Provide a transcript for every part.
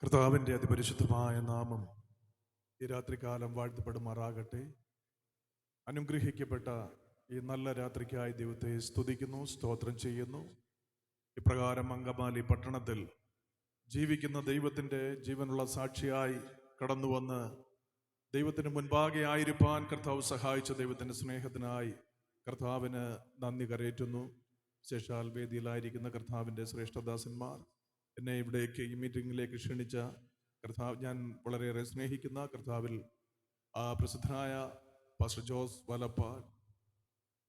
കർത്താവിൻ്റെ അതിപരിശുദ്ധമായ നാമം ഈ രാത്രികാലം വാഴ്ത്തപ്പെടുമാറാകട്ടെ. അനുഗ്രഹിക്കപ്പെട്ട ഈ നല്ല രാത്രിക്കായി ദൈവത്തെ സ്തുതിക്കുന്നു, സ്തോത്രം ചെയ്യുന്നു. ഇപ്രകാരം അങ്കമാലി പട്ടണത്തിൽ ജീവിക്കുന്ന ദൈവത്തിൻ്റെ ജീവനുള്ള സാക്ഷിയായി കടന്നു വന്ന് ദൈവത്തിന് മുൻപാകെ ആയിരിക്കാൻ കർത്താവ് സഹായിച്ച ദൈവത്തിൻ്റെ സ്നേഹത്തിനായി കർത്താവിന് നന്ദി കരയറ്റുന്നു. ശേഷാൽ വേദിയിലായിരിക്കുന്ന കർത്താവിൻ്റെ ശ്രേഷ്ഠദാസന്മാർ, എന്നെ ഇവിടേക്ക് ഈ മീറ്റിങ്ങിലേക്ക് ക്ഷണിച്ച കർത്താവ്, ഞാൻ വളരെയേറെ സ്നേഹിക്കുന്ന കർത്താവിൽ പ്രസിദ്ധനായ pastor Jose Valappal,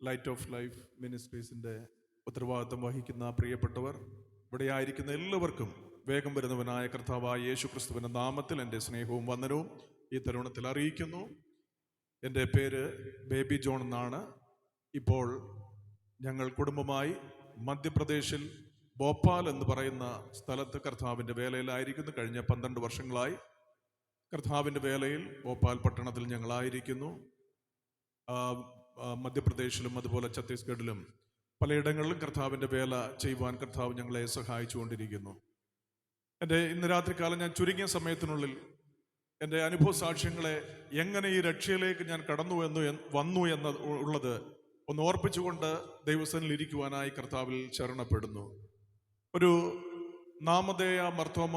light of life മിനിസ്ട്രീസിൻ്റെ ഉത്തരവാദിത്വം വഹിക്കുന്ന പ്രിയപ്പെട്ടവർ, ഇവിടെ ആയിരിക്കുന്ന എല്ലാവർക്കും വേഗം വരുന്നവനായ കർത്താവായ യേശു ക്രിസ്തുവിൻ്റെ നാമത്തിൽ എൻ്റെ സ്നേഹവും വന്ദനവും ഈ തരുണത്തിൽ അറിയിക്കുന്നു. എൻ്റെ പേര് ബേബി ജോൺ എന്നാണ്. ഇപ്പോൾ ഞങ്ങൾ കുടുംബമായി മധ്യപ്രദേശിൽ ഭോപ്പാൽ എന്ന് പറയുന്ന സ്ഥലത്ത് കർത്താവിൻ്റെ വേലയിലായിരിക്കുന്നു. കഴിഞ്ഞ 12 വർഷങ്ങളായി കർത്താവിൻ്റെ വേലയിൽ ഭോപ്പാൽ പട്ടണത്തിൽ ഞങ്ങളായിരിക്കുന്നു. മധ്യപ്രദേശിലും അതുപോലെ ഛത്തീസ്ഗഡിലും പലയിടങ്ങളിലും കർത്താവിൻ്റെ വേല ചെയ്യുവാൻ കർത്താവ് ഞങ്ങളെ സഹായിച്ചുകൊണ്ടിരിക്കുന്നു. എൻ്റെ ഇന്ന് രാത്രികാലം ഞാൻ ചുരുങ്ങിയ സമയത്തിനുള്ളിൽ എൻ്റെ അനുഭവ സാക്ഷ്യങ്ങളെ എങ്ങനെ ഈ രക്ഷയിലേക്ക് ഞാൻ വന്നു എന്നുള്ളത് ഒന്ന് ഓർപ്പിച്ചുകൊണ്ട് ദൈവസന്നിധിയിൽ ഇരിക്കുവാനായി കർത്താവിൽ ശരണപ്പെടുന്നു. ഒരു നാമധേയ മർത്തോമ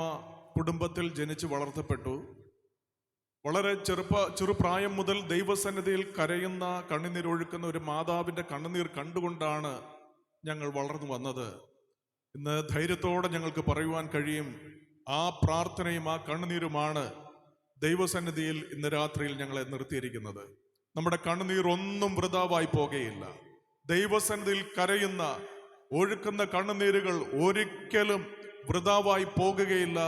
കുടുംബത്തിൽ ജനിച്ച് വളർത്തപ്പെട്ടു. വളരെ ചെറുപ്രായം മുതൽ ദൈവസന്നിധിയിൽ കരയുന്ന, കണ്ണുനീരൊഴുക്കുന്ന ഒരു മാതാവിൻ്റെ കണ്ണുനീർ കണ്ടുകൊണ്ടാണ് ഞങ്ങൾ വളർന്നു വന്നത്. ഇന്ന് ധൈര്യത്തോടെ ഞങ്ങൾക്ക് പറയുവാൻ കഴിയും, ആ പ്രാർത്ഥനയും ആ കണ്ണുനീരുമാണ് ദൈവസന്നിധിയിൽ ഇന്ന് രാത്രിയിൽ ഞങ്ങളെ നിർത്തിയിരിക്കുന്നത്. നമ്മുടെ കണ്ണുനീർ ഒന്നും വൃഥാവായി പോകുകയില്ല. ദൈവസന്നിധിയിൽ കരയുന്ന, ഒഴുക്കുന്ന കണ്ണുനീരുകൾ ഒരിക്കലും വൃഥാവായി പോകുകയില്ല.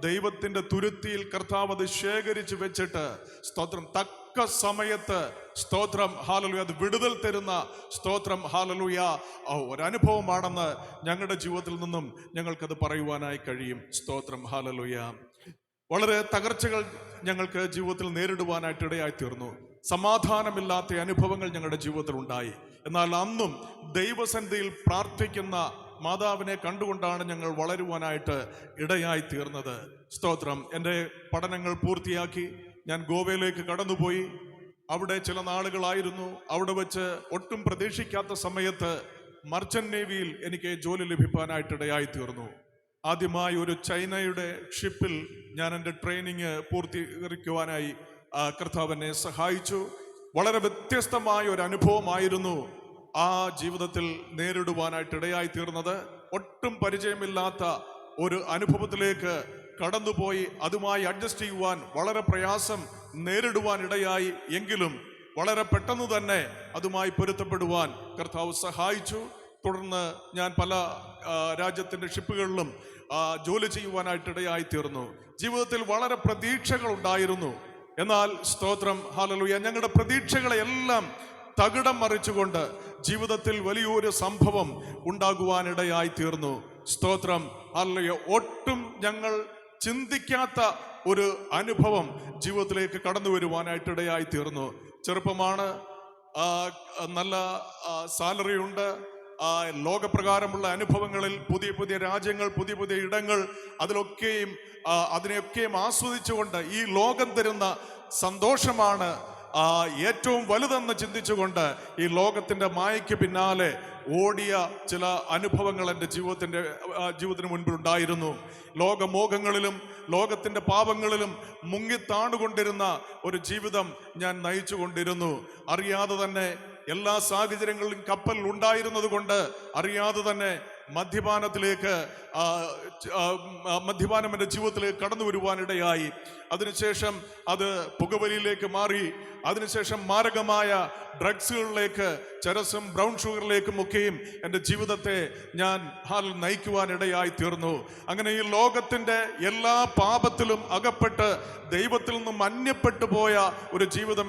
ദൈവത്തിന്റെ തുരുത്തിയിൽ കർത്താവ് അത് ശേഖരിച്ചു വെച്ചിട്ട് സ്തോത്രം, തക്ക സമയത്ത് സ്തോത്രം ഹല്ലേലൂയ, അത് വിടുതൽ തരുന്ന സ്തോത്രം ഹല്ലേലൂയ ഒരനുഭവമാണെന്ന് ഞങ്ങളുടെ ജീവിതത്തിൽ നിന്നും ഞങ്ങൾക്കത് പറയുവാനായി കഴിയും. സ്തോത്രം ഹല്ലേലൂയ. വളരെ തകർച്ചകൾ ഞങ്ങൾക്ക് ജീവിതത്തിൽ നേരിടുവാനായിട്ട് ഇടയായി തീർന്നു. സമാധാനമില്ലാത്ത അനുഭവങ്ങൾ ഞങ്ങളുടെ ജീവിതത്തിൽ ഉണ്ടായി. എന്നാൽ അന്നും ദൈവസന്നിധിയിൽ പ്രാർത്ഥിക്കുന്ന മാതാവിനെ കണ്ടുകൊണ്ടാണ് ഞങ്ങൾ വളരുവാനായിട്ട് ഇടയായി തീർന്നത്. സ്തോത്രം. എൻ്റെ പഠനങ്ങൾ പൂർത്തിയാക്കി ഞാൻ ഗോവയിലേക്ക് കടന്നുപോയി. അവിടെ ചില നാളുകളായിരുന്നു. അവിടെ വെച്ച് ഒട്ടും പ്രതീക്ഷിക്കാത്ത സമയത്ത് മർച്ചന്റ് നേവിയിൽ എനിക്ക് ജോലി ലഭിക്കാനായിട്ട് ഇടയായി തീർന്നു. ആദ്യമായി ഒരു ചൈനയുടെ ഷിപ്പിൽ ഞാൻ എൻ്റെ ട്രെയിനിങ് പൂർത്തീകരിക്കുവാനായി കർത്താവ് എന്നെ സഹായിച്ചു. വളരെ വ്യത്യസ്തമായ ഒരു അനുഭവമായിരുന്നു ആ ജീവിതത്തിൽ നേരിടുവാനായിട്ട് ഇടയായി തീർന്നത്. ഒട്ടും പരിചയമില്ലാത്ത ഒരു അനുഭവത്തിലേക്ക് കടന്നുപോയി അതുമായി അഡ്ജസ്റ്റ് ചെയ്യുവാൻ വളരെ പ്രയാസം നേരിടുവാൻ ഇടയായി. എങ്കിലും വളരെ പെട്ടെന്ന് തന്നെ അതുമായി പൊരുത്തപ്പെടുവാൻ കർത്താവ് സഹായിച്ചു. തുടർന്ന് ഞാൻ പല രാജ്യത്തിൻ്റെ ഷിപ്പുകളിലും ജോലി ചെയ്യുവാനായിട്ട് ഇടയായി തീർന്നു. ജീവിതത്തിൽ വളരെ പ്രതീക്ഷകൾ ഉണ്ടായിരുന്നു. എന്നാൽ സ്തോത്രം ഹല്ലേലൂയ, ഞങ്ങളുടെ പ്രതീക്ഷകളെല്ലാം തകിടം മറിച്ചുകൊണ്ട് ജീവിതത്തിൽ വലിയൊരു സംഭവം ഉണ്ടാകുവാനിടയായി തീർന്നു. സ്തോത്രം ഹല്ലേലൂയ. ഒട്ടും ഞങ്ങൾ ചിന്തിക്കാത്ത ഒരു അനുഭവം ജീവിതത്തിലേക്ക് കടന്നു വരുവാനായിട്ട് ഇടയായി തീർന്നു. ചെറുപ്പമാണ്, നല്ല സാലറി ഉണ്ട്. ലോകപ്രകാരമുള്ള അനുഭവങ്ങളിൽ പുതിയ പുതിയ രാജ്യങ്ങൾ, പുതിയ പുതിയ ഇടങ്ങൾ, അതിനെയൊക്കെയും ആസ്വദിച്ചുകൊണ്ട് ഈ ലോകം തരുന്ന സന്തോഷമാണ് ഏറ്റവും വലുതെന്ന് ചിന്തിച്ചുകൊണ്ട് ഈ ലോകത്തിന്റെ മായയ്ക്ക് പിന്നാലെ ഓടിയ ചില അനുഭവങ്ങൾ എൻ്റെ ജീവിതത്തിന് മുൻപിൽ ഉണ്ടായിരുന്നു. ലോകമോഹങ്ങളിലും ലോകത്തിന്റെ പാപങ്ങളിലും മുങ്ങിത്താണുകൊണ്ടിരുന്ന ഒരു ജീവിതം ഞാൻ നയിച്ചു കൊണ്ടിരുന്നു. അറിയാതെ തന്നെ എല്ലാ സാഹചര്യങ്ങളിലും കപ്പൽ ഉണ്ടായിരുന്നത് കൊണ്ട് അറിയാതെ തന്നെ മദ്യപാനം എൻ്റെ ജീവിതത്തിലേക്ക് കടന്നു വരുവാനിടയായി. അതിനുശേഷം അത് പുകവലിയിലേക്ക് മാറി. അതിനുശേഷം മാരകമായ ഡ്രഗ്സുകളിലേക്ക്, ചരസും ബ്രൗൺ ഷുഗറിലേക്കും ഒക്കെയും എൻ്റെ ജീവിതത്തെ ഞാൻ നയിക്കുവാനിടയായി തീർന്നു. അങ്ങനെ ഈ ലോകത്തിൻ്റെ എല്ലാ പാപത്തിലും അകപ്പെട്ട് ദൈവത്തിൽ നിന്നും അന്യപ്പെട്ടു പോയ ഒരു ജീവിതം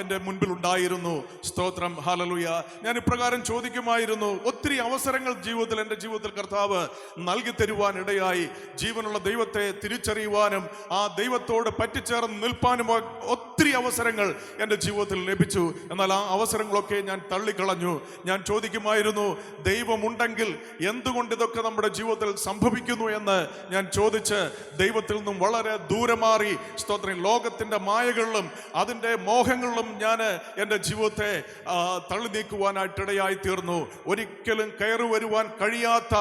എൻ്റെ മുൻപിൽ ഉണ്ടായിരുന്നു. സ്തോത്രം ഹല്ലേലൂയ. ഞാൻ ഇപ്രകാരം ചോദിക്കുമായിരുന്നു, ഒത്തിരി അവസരങ്ങൾ എൻ്റെ ജീവിതത്തിൽ കർത്താവ് നൽകി തരുവാൻ ഇടയായി. ജീവനുള്ള ദൈവത്തെ തിരിച്ചറിയുവാനും ആ ദൈവത്തോട് പറ്റിച്ചേർന്ന് നിൽപ്പാനും ഒത്തിരി അവസരങ്ങൾ എൻ്റെ ജീവിതത്തിൽ ലഭിച്ചു. എന്നാൽ ആ അവസരങ്ങളൊക്കെ ഞാൻ തള്ളിക്കളഞ്ഞു. ഞാൻ ചോദിക്കുമായിരുന്നു, ദൈവമുണ്ടെങ്കിൽ എന്തുകൊണ്ട് ഇതൊക്കെ നമ്മുടെ ജീവിതത്തിൽ സംഭവിക്കുന്നു എന്ന് ഞാൻ ചോദിച്ച് ദൈവത്തിൽ നിന്നും വളരെ ദൂരെ മാറി സ്തോത്രം ലോകത്തിന്റെ മായകളിലും അതിൻ്റെ മോഹങ്ങളിലും ഞാൻ എൻ്റെ ജീവിതത്തെ തള്ളി നീക്കുവാനായിട്ടിടയായി തീർന്നു. ഒരിക്കലും കയറി വരുവാൻ കഴിയാത്ത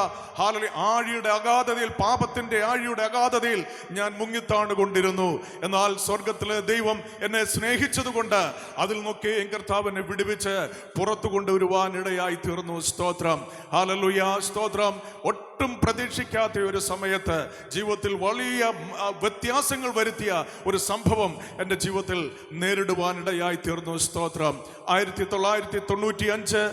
ആഴിയുടെ അഗാധതയിൽ, പാപത്തിന്റെ ആഴിയുടെ അഗാധതയിൽ ഞാൻ മുങ്ങിത്താണുകൊണ്ടിരുന്നു. എന്നാൽ സ്വർഗത്തിലെ ദൈവം എന്നെ സ്നേഹിച്ചതുകൊണ്ട് അതിൽ നിന്നൊക്കെയും കർത്താവ് എന്നെ വിടുവിച്ച് പുറത്തു കൊണ്ടുവരുവാൻ ഇടയായി തീർന്നു. സ്തോത്രം, ഹല്ലേലൂയ, സ്തോത്രം. ഒട്ടും പ്രതീക്ഷിക്കാത്ത ഒരു സമയത്ത് ജീവിതത്തിൽ വലിയ വ്യത്യാസങ്ങൾ വരുത്തിയ ഒരു സംഭവം എൻ്റെ ജീവിതത്തിൽ നേരിടുവാനിടയായി തീർന്നു. സ്തോത്രം. 1995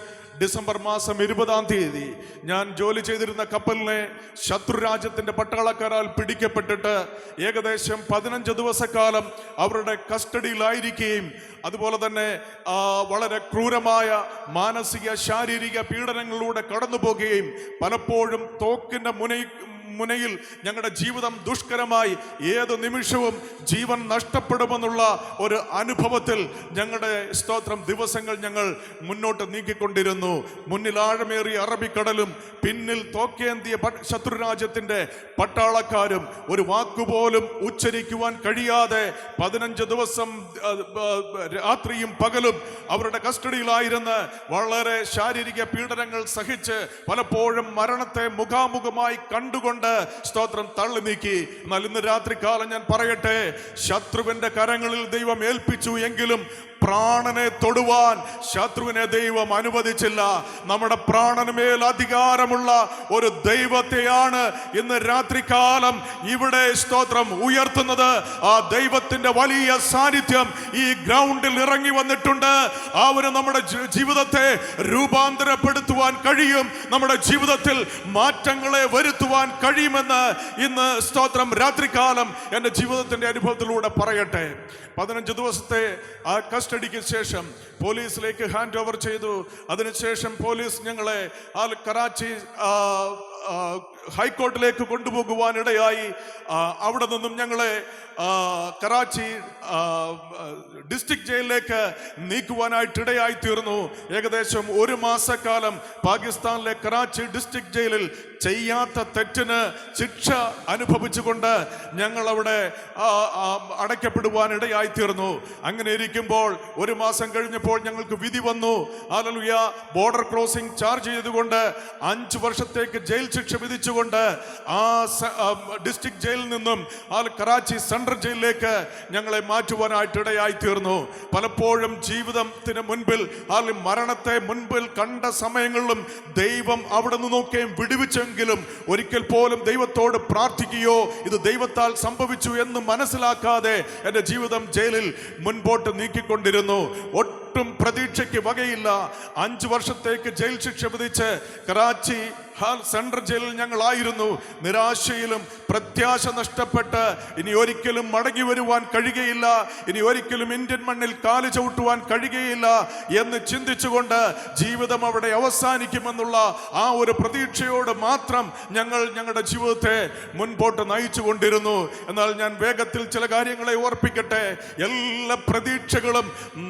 ഡിസംബർ മാസം 20-ാം തീയതി ഞാൻ ജോലി ചെയ്തിരുന്ന കപ്പലിനെ ശത്രുരാജ്യത്തിന്റെ പട്ടാളക്കാരാൽ പിടിക്കപ്പെട്ടിട്ട് ഏകദേശം 15 ദിവസക്കാലം അവരുടെ കസ്റ്റഡിയിലായിരിക്കുകയും അതുപോലെ തന്നെ വളരെ ക്രൂരമായ മാനസിക ശാരീരിക പീഡനങ്ങളിലൂടെ കടന്നു പോകുകയും പലപ്പോഴും തോക്കിന്റെ മുനയിൽ ഞങ്ങളുടെ ജീവിതം ദുഷ്കരമായി ഏത് നിമിഷവും ജീവൻ നഷ്ടപ്പെടുമെന്നുള്ള ഒരു അനുഭവത്തിൽ ഞങ്ങളുടെ സ്തോത്രം ദിവസങ്ങൾ ഞങ്ങൾ മുന്നോട്ട് നീക്കിക്കൊണ്ടിരുന്നു. മുന്നിൽ ആഴമേറിയ അറബിക്കടലും പിന്നിൽ തോക്കേന്തിയ ശത്രുരാജ്യത്തിന്റെ പട്ടാളക്കാരും ഒരു വാക്കുപോലും ഉച്ചരിക്കുവാൻ കഴിയാതെ 15 ദിവസം രാത്രിയും പകലും അവരുടെ കസ്റ്റഡിയിലായിരുന്ന് വളരെ ശാരീരിക പീഡനങ്ങൾ സഹിച്ച് പലപ്പോഴും മരണത്തെ മുഖാമുഖമായി കണ്ടുകൊണ്ട് സ്തോത്രം തള്ളി നീക്കി. എന്നാൽ ഇന്ന് രാത്രികാലം ഞാൻ പറയട്ടെ, ശത്രുവിന്റെ കരങ്ങളിൽ ദൈവം ഏൽപ്പിച്ചു എങ്കിലും പ്രാണനെ തൊടുവാൻ ശത്രുവിനെ ദൈവം അനുവദിച്ചില്ല. നമ്മുടെ പ്രാണനുമേൽ അധികാരമുള്ള ഒരു ദൈവത്തെയാണ് ഇന്ന് രാത്രികാലം ഇവിടെ സ്തോത്രം ഉയർത്തുന്നത്. ആ ദൈവത്തിന്റെ വലിയ സാന്നിധ്യം ഈ ഗ്രൗണ്ടിൽ ഇറങ്ങി വന്നിട്ടുണ്ട്. അവന് നമ്മുടെ ജീവിതത്തെ രൂപാന്തരപ്പെടുത്തുവാൻ കഴിയും, നമ്മുടെ ജീവിതത്തിൽ മാറ്റങ്ങളെ വരുത്തുവാൻ കഴിയുമെന്ന് ഇന്ന് സ്തോത്രം രാത്രികാലം എൻ്റെ ജീവിതത്തിന്റെ അനുഭവത്തിലൂടെ പറയട്ടെ. 15 ദിവസത്തെ ആ കസ്റ്റഡിക്ക് ശേഷം പോലീസിലേക്ക് ഹാൻഡ് ഓവർ ചെയ്തു. അതിനുശേഷം പോലീസ് ഞങ്ങളെ കറാച്ചി ഹൈക്കോർട്ടിലേക്ക് കൊണ്ടുപോകുവാനിടയായി. അവിടെ നിന്നും ഞങ്ങളെ കറാച്ചി ഡിസ്ട്രിക്ട് ജയിലിലേക്ക് നീക്കുവാനായിട്ടിടയായി തീർന്നു. ഏകദേശം 1 മാസക്കാലം പാകിസ്ഥാനിലെ കറാച്ചി ഡിസ്ട്രിക്ട് ജയിലിൽ ചെയ്യാത്ത തെറ്റിന് ശിക്ഷ അനുഭവിച്ചുകൊണ്ട് ഞങ്ങൾ അവിടെ അടയ്ക്കപ്പെടുവാനിടയായി തീർന്നു. അങ്ങനെ ഇരിക്കുമ്പോൾ 1 മാസം കഴിഞ്ഞപ്പോൾ ഞങ്ങൾക്ക് വിധി വന്നു. ഹല്ലേലൂയ. ബോർഡർ ക്രോസിംഗ് ചാർജ് ചെയ്തുകൊണ്ട് 5 വർഷത്തേക്ക് ജയിൽ ശിക്ഷ വിധിച്ചുകൊണ്ട് ആ ഡിസ്ട്രിക്ട് ജയിലിൽ നിന്നും കറാച്ചി സെൻട്രൽ ജയിലിലേക്ക് ഞങ്ങളെ മാറ്റുവാനായിട്ടിടയായി തീർന്നു. പലപ്പോഴും ജീവിതത്തിന് മുൻപിൽ മരണത്തെ മുൻപിൽ കണ്ട സമയങ്ങളിലും ദൈവം അവിടെ നിന്നൊക്കെയും വിടുവിച്ചെങ്കിലും ഒരിക്കൽ പോലും ദൈവത്തോട് പ്രാർത്ഥിക്കുകയോ ഇത് ദൈവത്താൽ സംഭവിച്ചു എന്ന് മനസ്സിലാക്കാതെ എൻ്റെ ജീവിതം ജയിലിൽ മുൻപോട്ട് നീക്കിക്കൊണ്ടിരുന്നു. ഒട്ടും പ്രതീക്ഷയ്ക്ക് വകയില്ല. 5 വർഷത്തേക്ക് ജയിൽ ശിക്ഷ വിധിച്ച് കറാച്ചി സെൻട്രൽ ജയിലിൽ ഞങ്ങളായിരുന്നു. നിരാശയിലും പ്രത്യാശ നഷ്ടപ്പെട്ട് ഇനി ഒരിക്കലും മടങ്ങി വരുവാൻ കഴിയുകയില്ല, ഇനി ഒരിക്കലും ഇന്ത്യൻ മണ്ണിൽ കാല് ചവിട്ടുവാൻ കഴിയുകയില്ല എന്ന് ചിന്തിച്ചുകൊണ്ട് ജീവിതം അവിടെ അവസാനിക്കുമെന്നുള്ള ആ ഒരു പ്രതീക്ഷയോട് മാത്രം ഞങ്ങളുടെ ജീവിതത്തെ മുൻപോട്ട് നയിച്ചു കൊണ്ടിരുന്നു. എന്നാൽ ഞാൻ വേഗത്തിൽ ചില കാര്യങ്ങളെ ഓർപ്പിക്കട്ടെ. എല്ലാ പ്രതീക്ഷകളും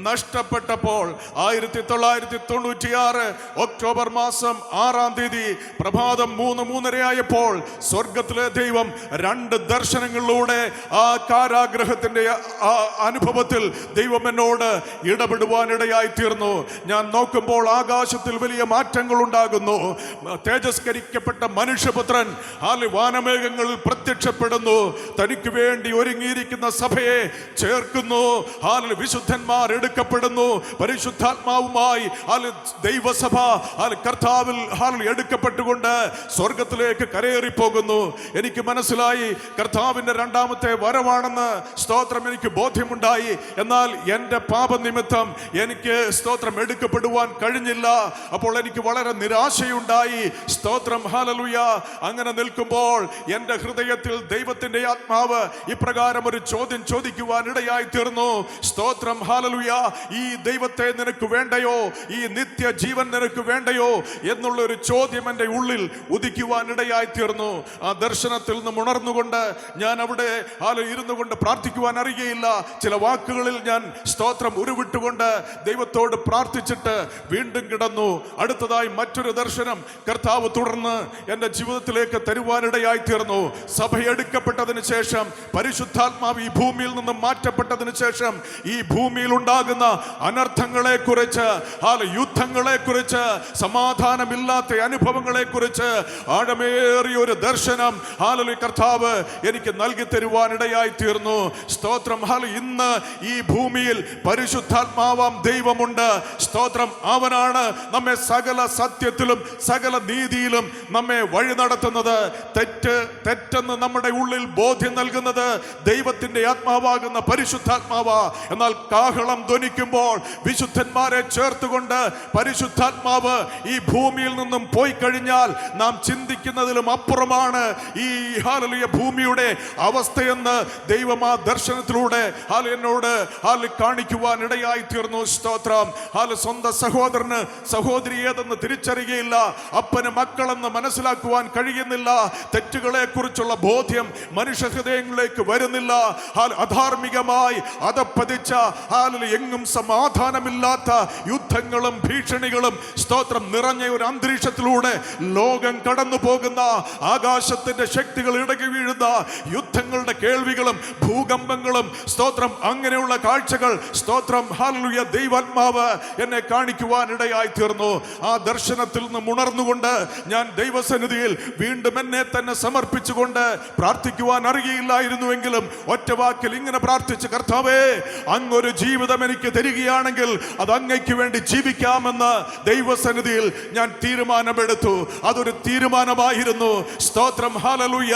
നഷ്ടപ്പെട്ടപ്പോൾ 1996 ഒക്ടോബർ മാസം 6-ാം തീയതി പ്രഭാതം 3:30 ആയപ്പോൾ സ്വർഗത്തിലെ ദൈവം 2 ദർശനങ്ങളിലൂടെ ആ കാരാഗ്രഹത്തിന്റെ അനുഭവത്തിൽ ദൈവം എന്നോട് ഇടപെടുവാനിടയായി തീർന്നു. ഞാൻ നോക്കുമ്പോൾ ആകാശത്തിൽ വലിയ മാറ്റങ്ങൾ ഉണ്ടാകുന്നു. തേജസ്കരിക്കപ്പെട്ട മനുഷ്യപുത്രൻ വാനമേഘങ്ങളിൽ പ്രത്യക്ഷപ്പെടുന്നു. തനിക്ക് വേണ്ടി ഒരുങ്ങിയിരിക്കുന്ന സഭയെ ചേർക്കുന്നു. വിശുദ്ധന്മാർ എടുക്കപ്പെടുന്നു. പരിശുദ്ധാത്മാവുമായി ദൈവസഭ കർത്താവിൽ എടുക്കപ്പെട്ടുകൊണ്ട് സ്വർഗത്തിലേക്ക് കരയേറി പോകുന്നു. എനിക്ക് മനസ്സിലായി കർത്താവിന്റെ 2ാമത്തെ വരവാണെന്ന് സ്തോത്രം എനിക്ക് ബോധ്യമുണ്ടായി. എന്നാൽ എൻ്റെ പാപനിമിത്തം എനിക്ക് സ്തോത്രം എടുക്കപ്പെടുവാൻ കഴിഞ്ഞില്ല. അപ്പോൾ എനിക്ക് വളരെ നിരാശയുണ്ടായി. സ്തോത്രം, ഹല്ലേലൂയ. അങ്ങനെ നിൽക്കുമ്പോൾ എൻ്റെ ഹൃദയത്തിൽ ദൈവത്തിന്റെ ആത്മാവ് ഇപ്രകാരം ഒരു ചോദ്യം ചോദിക്കുവാൻ ഇടയായി തീർന്നു. സ്തോത്രം, ഹല്ലേലൂയ. ഈ ദൈവത്തെ നിനക്ക് വേണ്ടയോ? ഈ നിത്യ ജീവൻ നിനക്ക് വേണ്ടയോ എന്നുള്ള ഒരു ചോദ്യം എൻ്റെ ഉള്ളിൽ ഉദിക്കുവാനിടയായി തീർന്നു. ആ ദർശനത്തിൽ നിന്ന് നിന്നും ഉണർന്നുകൊണ്ട് ഞാൻ അവിടെ ഇരുന്നു കൊണ്ട് പ്രാർത്ഥിക്കുവാൻ അറിയുകയില്ല. ചില വാക്കുകളിൽ ഞാൻ സ്തോത്രം ഉരുവിട്ടുകൊണ്ട് ദൈവത്തോട് പ്രാർത്ഥിച്ചിട്ട് വീണ്ടും കിടന്നു. അടുത്തതായി മറ്റൊരു ദർശനം കർത്താവ് തുടർന്ന് എൻ്റെ ജീവിതത്തിലേക്ക് തരുവാനിടയായി തീർന്നു. സഭയെടുക്കപ്പെട്ടതിന് ശേഷം, പരിശുദ്ധാത്മാവ് ഈ ഭൂമിയിൽ നിന്നും മാറ്റപ്പെട്ടതിന് ശേഷം ഈ ഭൂമിയിൽ ഉണ്ടാകുന്ന അനർത്ഥങ്ങളെ കുറിച്ച്, യുദ്ധങ്ങളെ കുറിച്ച്, സമാധാനമില്ലാത്ത അനുഭവങ്ങളെ കുറിച്ച് ആഴമേറിയ ഒരു ദർശനം കർത്താവ് എനിക്ക് നൽകി തരുവാനിടയായി തീർന്നു. സ്തോത്രം. ഇന്ന് ഈ ഭൂമിയിൽ പരിശുദ്ധാത്മാവാം ദൈവമുണ്ട്. സ്തോത്രം. അവനാണ് നമ്മെ സകല സത്യത്തിലും സകല നീതിയിലും നമ്മെ വഴി നടത്തുന്നത്. തെറ്റെന്ന് നമ്മുടെ ഉള്ളിൽ ബോധ്യം നൽകുന്നത് ദൈവത്തിന്റെ ആത്മാവാകുന്ന പരിശുദ്ധാത്മാവാ. എന്നാൽ കാഹളം ധ്വനിക്കുമ്പോൾ വിശുദ്ധന്മാരെ ചേർത്തുകൊണ്ട് പരിശുദ്ധാത്മാവ് ഈ ഭൂമിയിൽ നിന്നും പോയി കഴിഞ്ഞാൽ നാം ചിന്തിക്കുന്നതിലും അപ്പുറമാണ് ഈ ഭൂമിയുടെ അവസ്ഥയെന്ന് ദൈവം ആ ദർശനത്തിലൂടെ എന്നോട് കാണിക്കുവാൻ ഇടയായി തീർന്നു. സ്തോത്രം. സ്വന്തം സഹോദരന് സഹോദരി ഏതെന്ന് തിരിച്ചറിയുകയില്ല, അപ്പന് മക്കളെന്ന് മനസ്സിലാക്കുവാൻ കഴിയുന്നില്ല, തെറ്റുകളെ കുറിച്ചുള്ള ബോധ്യം മനുഷ്യ ഹൃദയങ്ങളിലേക്ക് വരുന്നില്ല. അധാർമികമായി അതപ്പതിച്ച എങ്ങും സമാധാനമില്ലാത്ത യുദ്ധങ്ങളും ഭീഷണികളും സ്തോത്രം നിറഞ്ഞ ഒരു അന്തരീക്ഷത്തിലൂടെ ലോകം കടന്നു പോകുന്ന, ആകാശത്തിന്റെ ശക്തികൾ ഇടകി വീഴുന്ന യുദ്ധങ്ങളുടെ കേൾവികളും ഭൂകമ്പങ്ങളും സ്തോത്രം അങ്ങനെയുള്ള കാഴ്ചകൾ സ്തോത്രം ഹല്ലേലൂയ ദൈവാത്മാവ് എന്നെ കാണിക്കുവാൻ ഇടയായി തീർന്നു. ആ ദർശനത്തിൽ നിന്നും ഉണർന്നുകൊണ്ട് ഞാൻ ദൈവസന്നിധിയിൽ വീണ്ടും എന്നെ തന്നെ സമർപ്പിച്ചുകൊണ്ട് പ്രാർത്ഥിക്കുവാൻ അറിയില്ലായിരുന്നുവെങ്കിലും ഒറ്റ വാക്കിൽ ഇങ്ങനെ പ്രാർത്ഥിച്ചു, കർത്താവേ, അങ്ങൊരു ജീവിതം എനിക്ക് തരികയാണെങ്കിൽ അത് അങ്ങയ്ക്ക് വേണ്ടി ജീവിക്കാമെന്ന് ദൈവസന്നിധിയിൽ ഞാൻ തീരുമാനമെടുത്തു. അതൊരു തീരുമാനമായിരുന്നു. സ്തോത്രം. ഹല്ലേലൂയ.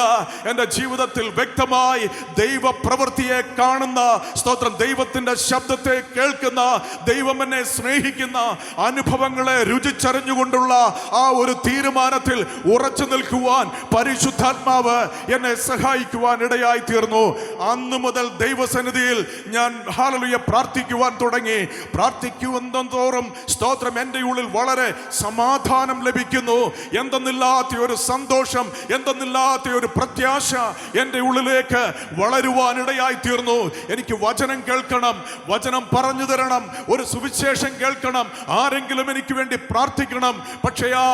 എൻ്റെ ജീവിതത്തിൽ വ്യക്തമായി ദൈവപ്രവൃത്തിയെ കാണുന്ന, സ്തോത്രം, ദൈവത്തിന്റെ ശബ്ദത്തെ കേൾക്കുന്ന, ദൈവം എന്നെ സ്നേഹിക്കുന്ന അനുഭവങ്ങളെ രുചിച്ചറിഞ്ഞുകൊണ്ടുള്ള ആ ഒരു തീരുമാനത്തിൽ ഉറച്ചു നിൽക്കുവാൻ പരിശുദ്ധാത്മാവ് എന്നെ സഹായിക്കുവാൻ ഇടയായി തീർന്നു. അന്നു മുതൽ ദൈവസന്നിധിയിൽ ഞാൻ ഹല്ലേലൂയ പ്രാർത്ഥിക്കുവാൻ തുടങ്ങി. പ്രാർത്ഥിക്കുന്തോറും സ്തോത്രം എൻ്റെ ഉള്ളിൽ വളരെ സമാധാനം ലഭിക്കുന്നു. എന്തെന്നില്ലാത്ത ഒരു സന്തോഷം, എന്തെന്നില്ലാത്ത ഒരു പ്രത്യാശ എൻ്റെ ഉള്ളിലേക്ക് വളരുവാനിടയായി തീർന്നു. എനിക്ക് വചനം കേൾക്കണം, വചനം പറഞ്ഞു തരണം, ഒരു സുവിശേഷം കേൾക്കണം, ആരെങ്കിലും എനിക്ക് വേണ്ടി പ്രാർത്ഥിക്കണം. പക്ഷേ ആ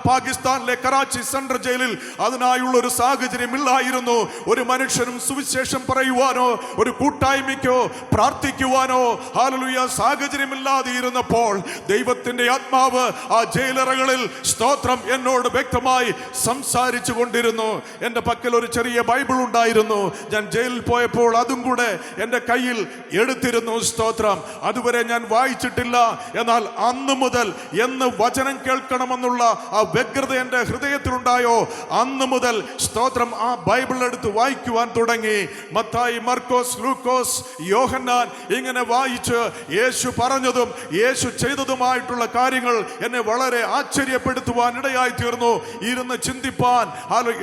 പാകിസ്ഥാനിലെ കറാച്ചി സെൻട്രൽ ജയിലിൽ അതിനായുള്ള ഒരു സാഹചര്യം ഇല്ലായിരുന്നു. ഒരു മനുഷ്യനും സുവിശേഷം പറയുവാനോ ഒരു കൂട്ടായ്മയ്ക്കോ പ്രാർത്ഥിക്കുവാനോ ഹല്ലേലൂയ സാഹചര്യമില്ലാതെ ഇരുന്നപ്പോൾ ദൈവത്തിന്റെ ആത്മാവ് ആ ജയിലറകളിൽ സ്തോത്രം എന്നോട് വ്യക്തമായി സംസാരിച്ചു കൊണ്ടിരുന്നു. എൻ്റെ പക്കൽ ഒരു ചെറിയ ബൈബിൾ ഉണ്ടായിരുന്നു. ഞാൻ ജയിലിൽ പോയപ്പോൾ അതും കൂടെ എൻ്റെ കയ്യിൽ എടുത്തിരുന്നു. സ്തോത്രം. അതുവരെ ഞാൻ വായിച്ചിട്ടില്ല. എന്നാൽ അന്ന് മുതൽ എന്ന് വചനം കേൾക്കണമെന്നുള്ള ആ വ്യഗ്രത എൻ്റെ ഹൃദയത്തിലുണ്ടായോ അന്ന് മുതൽ സ്തോത്രം ആ ബൈബിൾ എടുത്ത് വായിക്കുവാൻ തുടങ്ങി. മത്തായി, മർക്കോസ്, ലൂക്കോസ്, യോഹന്നാൻ ഇങ്ങനെ വായിച്ച് യേശു പറഞ്ഞതും യേശു ചെയ്തതുമായിട്ടുള്ള കാര്യങ്ങൾ എന്നെ വളരെ ആശ്ചര്യപ്പെടുത്തുവാൻ ഇടയായി തീർന്നു. ഇരുന്ന് ചിന്തിപ്പാൻ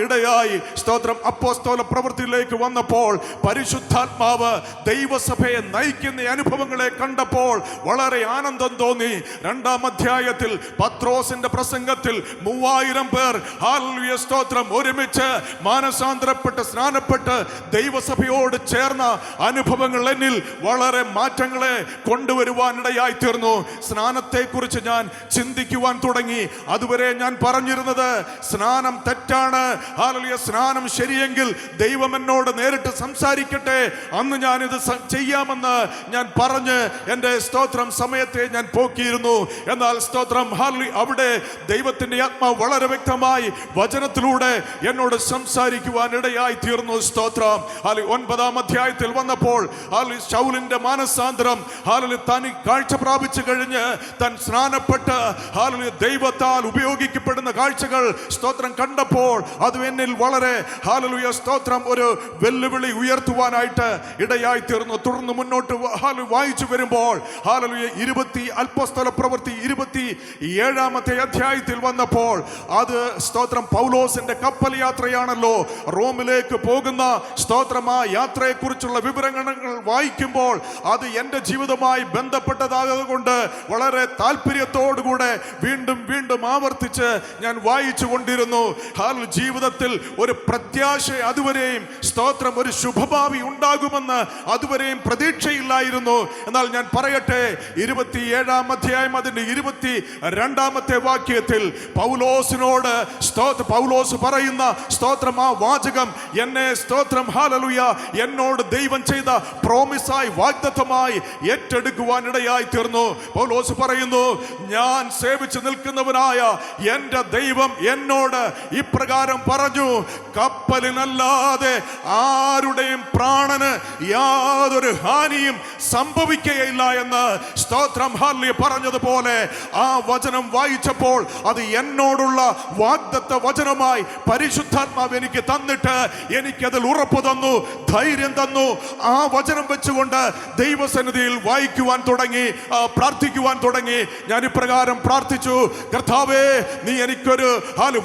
ഇടയായി. സ്തോത്രം. അപ്പോസ്തല പ്രവൃത്തിയിലേക്ക് വന്നപ്പോൾ പരിശുദ്ധാത്മാവ് ദൈവസഭയെ നയിക്കുന്ന അനുഭവങ്ങളെ കണ്ടപ്പോൾ വളരെ ആനന്ദം തോന്നി. 2-ാം അധ്യായത്തിൽ പത്രോസിന്റെ പ്രസംഗത്തിൽ 3000 പേർ ഹല്ലേലൂയ സ്തോത്രം ഒരുമിച്ച് മാനസാന്തരപ്പെട്ട് സ്നാനപ്പെട്ട് ദൈവസഭയോട് ചേർന്ന അനുഭവങ്ങൾ എന്നിൽ വളരെ മാറ്റങ്ങളെ കൊണ്ടുവരുവാനിടയായി തീർന്നു. സ്നാനത്തെ കുറിച്ച് ഞാൻ ചിന്തിക്കുവാൻ തുടങ്ങി. അതുവരെ ഞാൻ പറഞ്ഞിരുന്നത് സ്നാനം തെറ്റാണ്, ഹല്ലേലൂയ സ്നാനം ശരിയെങ്കിൽ ദൈവം എന്നോട് നേരിട്ട് സംസാരിക്കട്ടെ, അന്ന് ഞാനിത് ചെയ്യാമെന്ന് ഞാൻ പറഞ്ഞ് എൻ്റെ സ്തോത്രം സമയത്തെ ഞാൻ പോക്കിയിരുന്നു. എന്നാൽ സ്തോത്രം ഹല്ലേലൂയ അവിടെ ദൈവത്തിന്റെ ആത്മാവ് വളരെ വ്യക്തമായി വചനത്തിലൂടെ എന്നോട് സംസാരിക്കുവാൻ ഇടയായി തീർന്നു. സ്തോത്രം. ഹല്ലേലൂയ 9-ാം അധ്യായത്തിൽ വന്നപ്പോൾ ഹല്ലേലൂയ ശൗലിന്റെ മാനസാന്തരം ഹല്ലേലൂയ താൻ കാഴ്ച പ്രാപിച്ചു കഴിഞ്ഞ് താൻ സ്നാനപ്പെട്ട് ഹല്ലേലൂയ ദൈവത്താൽ ഉപയോഗിക്കപ്പെടുന്ന കാഴ്ചകൾ സ്തോത്രം കണ്ടപ്പോൾ അത് എന്നിൽ വളരെ ഹല്ലേലൂയ സ്തോത്രം ഒരു വെല്ലുവിളി ഉയർത്തുവാനായിട്ട് ഇടയായി തീർന്നു. തീർന്നു. തുടർന്ന് മുന്നോട്ട് വായിച്ചു വരുമ്പോൾ അപ്പോസ്തല പ്രവൃത്തി 27-ാമത്തെ അധ്യായത്തിൽ വന്നപ്പോൾ അത് സ്തോത്രം പൗലോസിന്റെ കപ്പൽ യാത്രയാണല്ലോ, റോമിലേക്ക് പോകുന്ന സ്തോത്രം ആ യാത്രയെക്കുറിച്ചുള്ള വിവരങ്ങൾ വായിക്കുമ്പോൾ അത് എൻ്റെ ജീവിതവുമായി ബന്ധപ്പെട്ടതാകൊണ്ട് വളരെ താല്പര്യത്തോടുകൂടെ വീണ്ടും വീണ്ടും ആവർത്തിച്ച് ഞാൻ വായിച്ചു കൊണ്ടിരുന്നു. ജീവിതത്തിൽ ഒരു പ്രത്യാശ അതുവരെയും സ്തോത്രം ഒരു ശുഭഭാവി ഉണ്ടാകുമെന്ന് അതുവരെയും പ്രതീക്ഷയില്ലായിരുന്നു. എന്നാൽ ഞാൻ പറയട്ടെ, 27-ാം അധ്യായം അതിന്റെ 22-ാമത്തെ വാക്യത്തിൽ പൗലോസിനോട് പൗലോസ് പറയുന്ന സ്തോത്രം ആ വാചകം എന്നെ സ്തോത്രം ഹല്ലേലൂയ എന്നോട് ദൈവം ചെയ്ത പ്രോമിസായി വാഗ്ദത്തമായി ഏറ്റെടുക്കുവാൻ ഇടയായി തീർന്നു. പൗലോസ് പറയുന്നു, ഞാൻ സേവിച്ചു നിൽക്കുന്നവനായ എൻ്റെ ദൈവം എന്നോട് ഇപ്രകാരം പറഞ്ഞു, കപ്പലിനല്ലാതെ ആരുടെയും പ്രാണന് യാതൊരു ഹാനിയും സംഭവിക്കുകയില്ല എന്ന് സ്തോത്രം ഹല്ലേലൂയ പറഞ്ഞതുപോലെ ആ വചനം വായിച്ചപ്പോൾ അത് എന്നോടുള്ള വാഗ്ദത്ത വചനമായി പരിശുദ്ധാത്മാവ് എനിക്ക് തന്നിട്ട് എനിക്കതിൽ ഉറപ്പ് തന്നു, ധൈര്യം തന്നു. ആ വചനം വെച്ചുകൊണ്ട് ദൈവസന്നിധിയിൽ വായിക്കുവാൻ തുടങ്ങി, പ്രാർത്ഥിക്കുവാൻ തുടങ്ങി. ഞാൻ ഇപ്രകാരം പ്രാർത്ഥിച്ചു, കർത്താവേ, നീ എനിക്കൊരു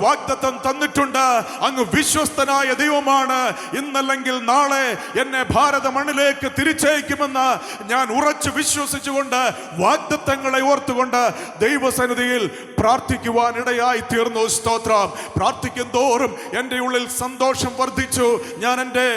വാഗ്ദത്തം തന്നിട്ടുണ്ട്, അങ്ങ് വിശ്വസ്തനായ ദൈവമാണ്. ഇന്നല്ലെങ്കിൽ നാളെ എന്നെ ഭാരത മണ്ണിലേക്ക് തിരിച്ചയക്കുമെന്ന് ഞാൻ ഉറച്ചു വിശ്വസിച്ചുകൊണ്ട് വാഗ്ദത്തങ്ങളെ ഓർത്തുകൊണ്ട് ദൈവസന്നിധിയിൽ പ്രാർത്ഥിക്കുവാൻ ഇടയായി തീർന്നു. സ്തോത്രം. പ്രാർത്ഥിക്കും തോറും എൻ്റെ ഉള്ളിൽ സന്തോഷം വർദ്ധിച്ചു. ഞാൻ എൻ്റെ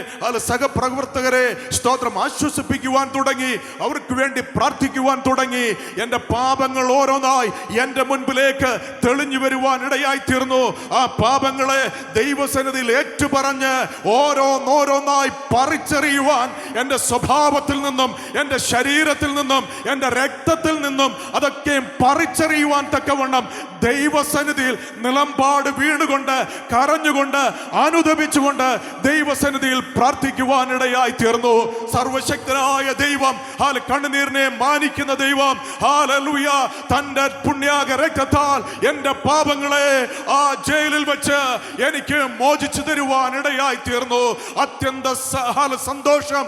സഹപ്രവർത്തകരെ സ്തോത്രം ആശ്വസിപ്പിക്കുവാൻ തുടങ്ങി, അവർക്ക് വേണ്ടി പ്രാർത്ഥിക്കുവാൻ തുടങ്ങി. എൻ്റെ പാപങ്ങൾ ഓരോന്നായി എൻ്റെ മുൻപിലേക്ക് തെളിഞ്ഞു വരുവാൻ ഇടയായി തീർന്നു. ആ പാപങ്ങളെ ദൈവസന്നിധിയിൽ ഏറ്റുപറഞ്ഞ് ഓരോന്നോരോന്നായി പറിച്ചെറിയുവാൻ എൻ്റെ സ്വഭാവത്തിൽ നിന്നും എൻ്റെ ശരീരത്തിൽ നിന്നും എൻ്റെ രക്തത്തിൽ നിന്നും അതൊക്കെ പറിച്ചെറിയുവാൻ തക്കവണ്ണം ദൈവസന്നിധിയിൽ നിലമ്പാട് വീണുകൊണ്ട് കരഞ്ഞുകൊണ്ട് അനുദപിച്ചുകൊണ്ട് ദൈവസന്നിധിയിൽ പ്രാർത്ഥിക്കുവാനിടയായി തീർന്നു. സർവശക്തനായ ദൈവം, കണ്ണുനീരിനെ മാനിക്കുന്ന ദൈവം, ഹല്ലേലൂയ, തന്റെ പുണ്യാക രക്തത്താൽ എൻ്റെ പാപങ്ങളെ ആ ജയിലിൽ വെച്ച് എനിക്ക് മോചിച്ചു തരുവാൻ ഇടയായി തീർന്നു. അത്യന്ത സന്തോഷം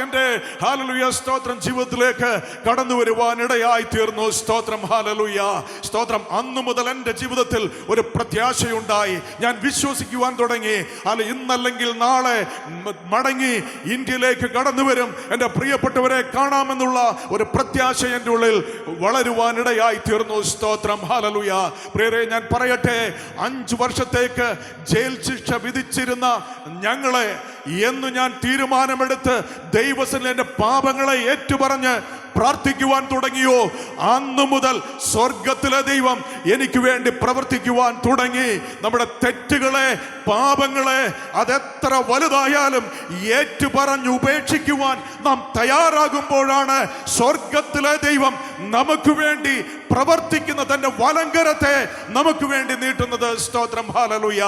എൻ്റെ ഹല്ലേലൂയ സ്തോത്രം ജീവിതത്തിലേക്ക് കടന്നു വരുവാൻ ഇടയായി തീർന്നു. സ്തോത്രം ഹല്ലേലൂയ സ്തോത്രം. അന്നു മുതൽ എൻ്റെ ജീവിതത്തിൽ ഒരു പ്രത്യാശയുണ്ടായി. ഞാൻ വിശ്വസിക്കുവാൻ തുടങ്ങി, ഇന്നല്ലെങ്കിൽ നാളെ മടങ്ങി ഇന്ത്യയിലേക്ക് കടന്നു വരും, എൻ്റെ പ്രിയപ്പെട്ടവരെ കാണാമെന്നുള്ള ഒരു പ്രത്യാശ എൻ്റെ ഉള്ളിൽ വളരുവാനിടയായി തീർന്നു. സ്തോത്രം ഹല്ലേലൂയ. പ്രിയരെ, ഞാൻ പറയട്ടെ, 5 വർഷത്തേക്ക് ജയിൽ ശിക്ഷ വിധിച്ചിരുന്ന ഞങ്ങളെ എന്ന് ഞാൻ തീരുമാനമെടുത്ത് ദൈവസന്നിധിയിൽ എൻ്റെ പാപങ്ങളെ ഏറ്റുപറഞ്ഞ് പ്രാർത്ഥിക്കുവാൻ തുടങ്ങിയോ, അന്നു മുതൽ സ്വർഗത്തിലെ ദൈവം എനിക്ക് വേണ്ടി പ്രവർത്തിക്കുവാൻ തുടങ്ങി. നമ്മുടെ തെറ്റുകളെ, പാപങ്ങളെ അതെത്ര വലുതായാലും ഏറ്റുപറഞ്ഞ് ഉപേക്ഷിക്കുവാൻ നാം തയ്യാറാകുമ്പോഴാണ് സ്വർഗത്തിലെ ദൈവം നമുക്ക് വേണ്ടി പ്രവർത്തിക്കുന്ന തന്റെ വലങ്കരത്തെ നമുക്ക് വേണ്ടി നീട്ടുന്നത്. സ്തോത്രം ഹല്ലേലൂയ.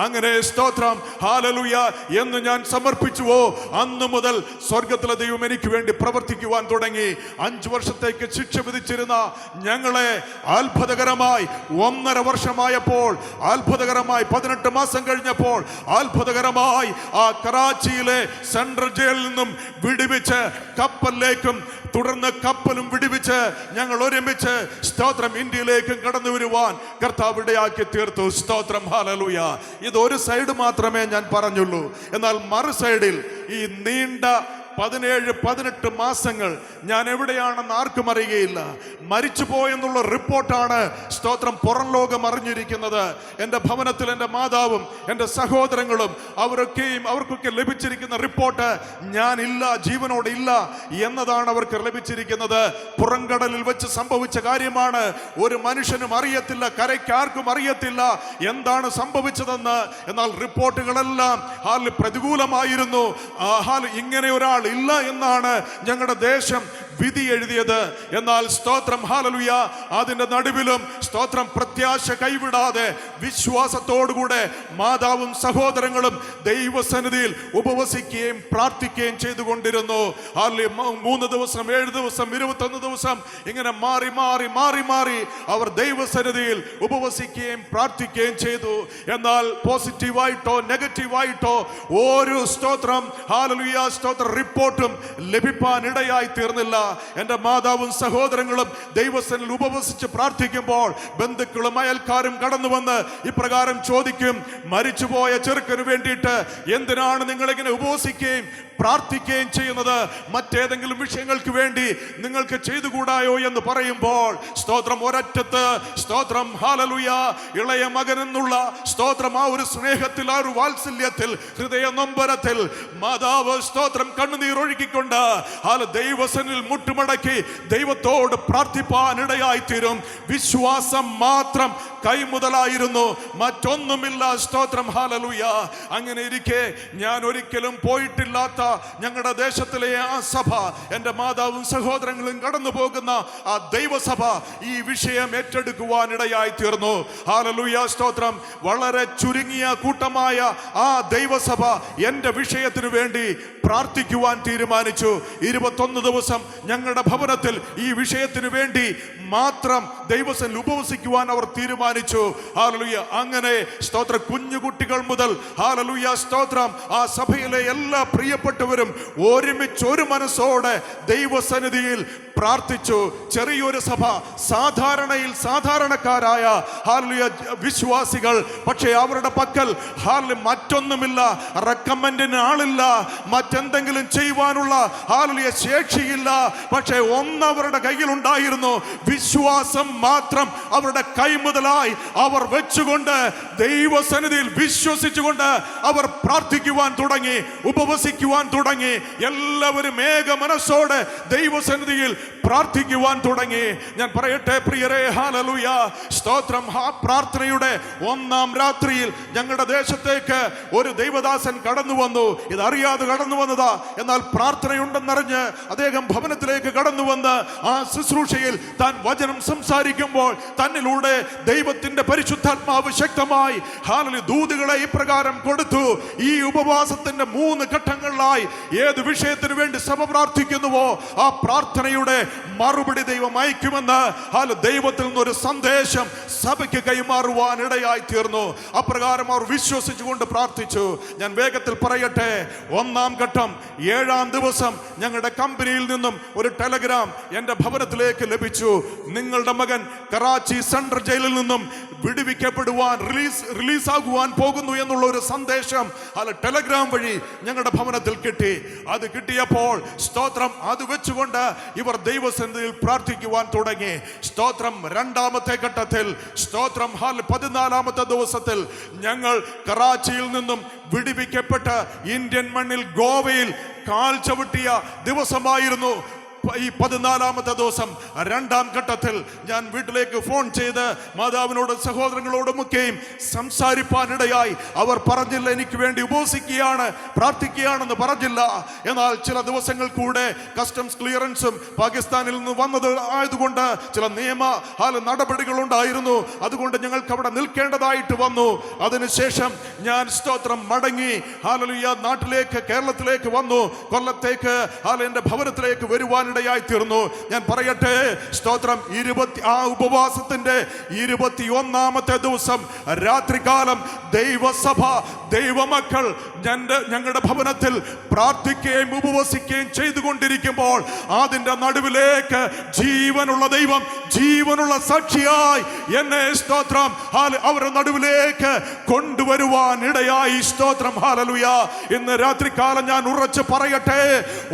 അങ്ങനെ സ്തോത്രം ഹല്ലേലൂയ എന്ന് ഞാൻ സമർപ്പിച്ചുവോ, അന്നു മുതൽ സ്വർഗത്തിലെ ദൈവം എനിക്ക് വേണ്ടി പ്രവർത്തിക്കുവാൻ തുടങ്ങി. 5 വർഷത്തേക്ക് ശിക്ഷ വിധിച്ചിരുന്ന ഞങ്ങളെ അത്ഭുതകരമായി 1.5 വർഷമായപ്പോൾ, അത്ഭുതകരമായി 18 മാസം കഴിഞ്ഞപ്പോൾ, അത്ഭുതകരമായി ആ കറാച്ചിയിലെ സെൻട്രൽ ജയിലിൽ നിന്നും വിടുവിച്ച് കപ്പലിലേക്കും തുടർന്ന് കപ്പലും വിടുവിച്ച് ഞങ്ങൾ ഒരുമിച്ച് സ്തോത്രം ഇന്ത്യയിലേക്കും കടന്നു വരുവാൻ കർത്താവ് ഇടയാക്കി തീർത്തു. സ്തോത്രം ഹല്ലേലൂയ. ഇത് ഒരു സൈഡ് മാത്രമേ ഞാൻ പറഞ്ഞുള്ളൂ. എന്നാൽ മറു സൈഡിൽ ഈ നീണ്ട 17-18 മാസങ്ങൾ ഞാൻ എവിടെയാണെന്ന് ആർക്കും അറിയുകയില്ല. മരിച്ചു പോയെന്നുള്ള റിപ്പോർട്ടാണ് സ്തോത്രം പുറം ലോകം അറിഞ്ഞിരിക്കുന്നത്. എൻ്റെ ഭവനത്തിൽ എൻ്റെ മാതാവും എൻ്റെ സഹോദരങ്ങളും അവർക്കൊക്കെ ലഭിച്ചിരിക്കുന്ന റിപ്പോർട്ട് ഞാൻ ഇല്ല, ജീവനോടെ ഇല്ല എന്നതാണ് അവർക്ക് ലഭിച്ചിരിക്കുന്നത്. പുറംകടലിൽ വെച്ച് സംഭവിച്ച കാര്യമാണ്. ഒരു മനുഷ്യനും അറിയത്തില്ല, കരയ്ക്കാർക്കും അറിയത്തില്ല എന്താണ് സംഭവിച്ചതെന്ന്. എന്നാൽ റിപ്പോർട്ടുകളെല്ലാം പ്രതികൂലമായിരുന്നു. ഇങ്ങനെ ഒരാൾ ഇല്ല എന്നാണ് ഞങ്ങളുടെ ദേശം വിധി എഴുതിയത്. എന്നാൽ സ്തോത്രം ഹല്ലേലൂയ, അതിന്റെ നടുവിലും സ്തോത്രം പ്രത്യാശ കൈവിടാതെ വിശ്വാസത്തോടുകൂടെ മാതാവും സഹോദരങ്ങളും ദൈവസന്നിധിയിൽ ഉപവസിക്കുകയും പ്രാർത്ഥിക്കുകയും ചെയ്തുകൊണ്ടിരുന്നു. 3 ദിവസം, 7 ദിവസം, 21 ദിവസം ഇങ്ങനെ മാറി മാറി മാറി മാറി അവർ ദൈവസന്നിധിയിൽ ഉപവസിക്കുകയും പ്രാർത്ഥിക്കുകയും ചെയ്തു. എന്നാൽ പോസിറ്റീവായിട്ടോ നെഗറ്റീവായിട്ടോ ഒരു സ്തോത്രം ഹല്ലേലൂയ സ്തോത്ര റിപ്പോർട്ടും ലഭിക്കാൻ ഇടയായി തീർന്നില്ല. എൻ്റെ മാതാവും സഹോദരങ്ങളും ദൈവസന്നിധിയിൽ ഉപവസിച്ച് പ്രാർത്ഥിക്കുമ്പോൾ ബന്ധുക്കളും അയൽക്കാരും കടന്നു വന്ന് ഇപ്രകാരം ചോദിക്കും, മരിച്ചുപോയ ചെറുക്കന് വേണ്ടിയിട്ട് എന്തിനാണ് നിങ്ങളിങ്ങനെ ഉപവസിക്കുകയും പ്രാർത്ഥിക്കുകയും ചെയ്യുന്നത്? മറ്റേതെങ്കിലും വിഷയങ്ങൾക്ക് വേണ്ടി നിങ്ങൾക്ക് ചെയ്തുകൂടായോ എന്ന് പറയുമ്പോൾ സ്തോത്രം ഒരറ്റത്ത് സ്തോത്രം ഹല്ലേലൂയ ഇളയ മകൻ എന്നുള്ള സ്തോത്രം ആ ഒരു സ്നേഹത്തിൽ, ആ ഒരു വാത്സല്യത്തിൽ, ഹൃദയ നൊമ്പരത്തിൽ മാതാവ് സ്തോത്രം കണ്ണുനീർ ഒഴുകിക്കൊണ്ട് ദൈവസന്നിധിയിൽ മുട്ടുമടക്കി ദൈവത്തോട് പ്രാർത്ഥിപ്പാനിടയായി തീരും. വിശ്വാസം മാത്രം കൈമുതലായിരുന്നു, മറ്റൊന്നുമില്ല. സ്തോത്രം ഹല്ലേലൂയ. അങ്ങനെ ഇരിക്കെ ഞാൻ ഒരിക്കലും പോയിട്ടില്ലാത്ത ഞങ്ങളുടെ ദേശത്തിലെ ആ സഭ, എൻ്റെ മാതാവും സഹോദരങ്ങളും കടന്നു പോകുന്ന ആ ദൈവസഭ ഈ വിഷയം ഏറ്റെടുക്കുവാനിടയായി തീർന്നു. ഹല്ലേലൂയ സ്തോത്രം. വളരെ ചുരുങ്ങിയ കൂട്ടമായ ആ ദൈവസഭ എൻ്റെ വിഷയത്തിനു വേണ്ടി പ്രാർത്ഥിക്കുവാൻ തീരുമാനിച്ചു. 21 ദിവസം ഞങ്ങളുടെ ഭവനത്തിൽ ഈ വിഷയത്തിനു വേണ്ടി മാത്രം ദൈവസന്നിധിയിൽ ഉപവസിക്കുവാൻ അവർ തീരുമാനിച്ചു. ഹല്ലേലൂയ. അങ്ങനെ സ്തോത്ര കുഞ്ഞുകുട്ടികൾ മുതൽ ഹല്ലേലൂയ സ്തോത്രം ആ സഭയിലെ എല്ലാ പ്രിയപ്പെട്ടവരും ഒരുമിച്ച് ഒരു മനസ്സോടെ ദൈവസന്നിധിയിൽ പ്രാർത്ഥിച്ചു. ചെറിയൊരു സഭ, സാധാരണയിൽ സാധാരണക്കാരായ ഹല്ലേലൂയ വിശ്വാസികൾ, പക്ഷേ അവരുടെ പക്കൽ മറ്റൊന്നുമില്ല, റെക്കമെൻഡിന് ആളില്ല, മറ്റെന്തെങ്കിലും ചെയ്യുവാനുള്ള ഹല്ലേലൂയ ശേഷിയില്ല. പക്ഷേ ഒന്നവരുടെ കയ്യിലുണ്ടായിരുന്നു, വിശ്വാസം മാത്രം അവരുടെ കൈമുതലായി അവർ വെച്ചുകൊണ്ട് ദൈവസന്നിധിയിൽ വിശ്വസിച്ചുകൊണ്ട് അവർ പ്രാർത്ഥിക്കുവാൻ തുടങ്ങി, ഉപവസിക്കുവാൻ തുടങ്ങി. എല്ലാവരും ഏക മനസ്സോടെ ദൈവസന്നിധിയിൽ പ്രാർത്ഥിക്കുവാൻ തുടങ്ങി. ഞാൻ പറയട്ടെ പ്രിയരേ, ഹല്ലേലൂയ സ്തോത്രം. ആ പ്രാർത്ഥനയുടെ 1-ാം രാത്രിയിൽ ഞങ്ങളുടെ ദേശത്തേക്ക് ഒരു ദൈവദാസൻ കടന്നു വന്നു. ഇതറിയാതെ കടന്നു വന്നതാ. എന്നാൽ പ്രാർത്ഥനയുണ്ടെന്നറിഞ്ഞ് അദ്ദേഹം ഭവനത്തിലേക്ക് കടന്നു വന്ന് ആ ശുശ്രൂഷയിൽ താൻ വചനം സംസാരിക്കുമ്പോൾ തന്നിലൂടെ ദൈവത്തിന്റെ പരിശുദ്ധാത്മാവ് ശക്തമായി ഹല്ലേലൂയ ദൂതുകളെ ഇപ്രകാരം കൊടുത്തു. ഈ ഉപവാസത്തിന്റെ 3 ഘട്ടങ്ങളിലായി ഏത് വിഷയത്തിനു വേണ്ടി സഭ പ്രാർത്ഥിക്കുന്നുവോ ആ പ്രാർത്ഥനയുടെ മറുപടി ദൈവം അയക്കുമെന്ന് ദൈവത്തിൽ നിന്നൊരു സന്ദേശം സഭയ്ക്ക് കൈമാറുവാൻ ഇടയായി തീർന്നു. അപ്രകാരം അവർ വിശ്വസിച്ചുകൊണ്ട് പ്രാർത്ഥിച്ചു. ഞാൻ വേഗത്തിൽ പറയട്ടെ. 1-ാം ഘട്ടം 7-ാം ദിവസം ഞങ്ങളുടെ കമ്പനിയിൽ നിന്നും ഒരു ടെലഗ്രാം എൻ്റെ ഭവനത്തിലേക്ക് ലഭിച്ചു. നിങ്ങളുടെ മകൻ കറാച്ചി സെൻട്രൽ ജയിലിൽ നിന്നും വിടുവിക്കപ്പെടുവാൻ റിലീസാകുവാൻ പോകുന്നു എന്നുള്ള ഒരു സന്ദേശം ടെലഗ്രാം വഴി ഞങ്ങളുടെ ഭവനത്തിൽ കിട്ടി. അത് കിട്ടിയപ്പോൾ സ്തോത്രം അത് വെച്ചുകൊണ്ട് ഇവർ ദൈവസന്നിധിയിൽ പ്രാർത്ഥിക്കുവാൻ തുടങ്ങി. സ്തോത്രം 2-ാമത്തെ ഘട്ടത്തിൽ സ്തോത്രം 14-ാമത്തെ ദിവസത്തിൽ ഞങ്ങൾ കറാച്ചിയിൽ നിന്നും വിടുവിക്കപ്പെട്ട് ഇന്ത്യൻ മണ്ണിൽ ഗോവയിൽ കാൽ ചവിട്ടിയ ദിവസമായിരുന്നു. ഈ 14-ാമത്തെ ദിവസം 2-ാം ഘട്ടത്തിൽ ഞാൻ വീട്ടിലേക്ക് ഫോൺ ചെയ്ത് മാതാവിനോടും സഹോദരങ്ങളോടുമൊക്കെയും സംസാരിപ്പാനിടയായി. അവർ പറഞ്ഞില്ല എനിക്ക് വേണ്ടി ഉപവസിക്കുകയാണ്, പ്രാർത്ഥിക്കുകയാണെന്ന് പറഞ്ഞില്ല. എന്നാൽ ചില ദിവസങ്ങൾ കൂടെ കസ്റ്റംസ് ക്ലിയറൻസും പാകിസ്ഥാനിൽ നിന്ന് വന്നത് ആയതുകൊണ്ട് ചില നിയമ നടപടികളുണ്ടായിരുന്നു. അതുകൊണ്ട് ഞങ്ങൾക്ക് അവിടെ നിൽക്കേണ്ടതായിട്ട് വന്നു. അതിനുശേഷം ഞാൻ സ്തോത്രം മടങ്ങി ഹല്ലേലൂയ നാട്ടിലേക്ക്, കേരളത്തിലേക്ക് വന്നു. കൊല്ലത്തേക്ക് എൻ്റെ ഭവനത്തിലേക്ക് വരുവാൻ ഇടയായി തീർന്നു. ഞാൻ പറയട്ടെ സ്തോത്രം ആ ഉപവാസത്തിന്റെ 21-ാമത്തെ ദിവസം രാത്രികാലം ദൈവസഭ, ദൈവമക്കൾ ഞങ്ങളുടെ ഭവനത്തിൽ പ്രാർത്ഥിക്കുകയും ഉപവസിക്കുകയും ചെയ്തുകൊണ്ടിരിക്കുമ്പോൾ അതിന്റെ നടുവിലേക്ക് ജീവനുള്ള ദൈവം, ജീവനുള്ള സാക്ഷിയായി എന്നെ സ്തോത്രം അവരുടെ നടുവിലേക്ക് കൊണ്ടുവരുവാൻ ഇടയായി. സ്തോത്രം ഹല്ലേലൂയ. ഇന്ന് രാത്രികാലം ഞാൻ ഉറച്ചു പറയട്ടെ,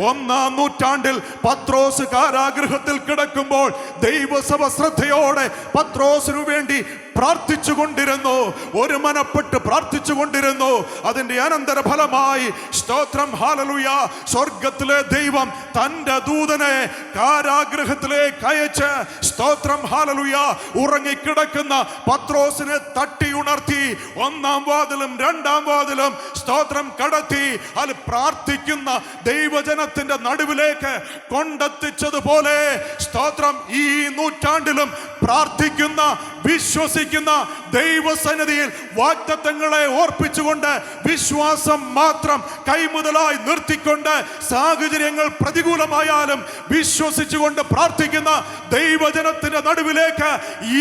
1-ാം നൂറ്റാണ്ടിൽ പത്രോസ് കാരാഗൃഹത്തിൽ കിടക്കുമ്പോൾ ദൈവസഭ ശ്രദ്ധയോടെ പത്രോസിനു വേണ്ടി പ്രാർത്ഥിച്ചു കൊണ്ടിരുന്നു. ഒരു മനപ്പെട്ട് പ്രാർത്ഥിച്ചു കൊണ്ടിരുന്നു. അതിന്റെ അനന്തര ഫലമായി സ്തോത്രം ഹല്ലേലൂയ, സ്വർഗത്തിലെ ദൈവം തന്റെ ദൂതനെ കാരാഗൃഹത്തിലേക്ക് അയച്ച് സ്തോത്രം ഹല്ലേലൂയ, ഉറങ്ങിക്കിടക്കുന്ന പത്രോസിനെ തട്ടി ഉണർത്തി ഒന്നാം വാതിലും രണ്ടാം വാതിലും സ്തോത്രം കടത്തി അത് പ്രാർത്ഥിക്കുന്ന ദൈവജനത്തിന്റെ നടുവിലേക്ക് കൊണ്ടെത്തിച്ചതുപോലെ സ്തോത്രം ഈ നൂറ്റാണ്ടിലും പ്രാർത്ഥിക്കുന്ന വിശ്വസിക്കുന്ന ദൈവസന്നിധിയിൽ വാഗ്ദത്തങ്ങളെ ഓർപ്പിച്ചുകൊണ്ട് വിശ്വാസം മാത്രം കൈമുതലായി നിർത്തിക്കൊണ്ട് സാഹചര്യങ്ങൾ പ്രതികൂലമായാലും വിശ്വസിച്ചുകൊണ്ട് പ്രാർത്ഥിക്കുന്ന ദൈവജനത്തിന്റെ നടുവിലേക്ക്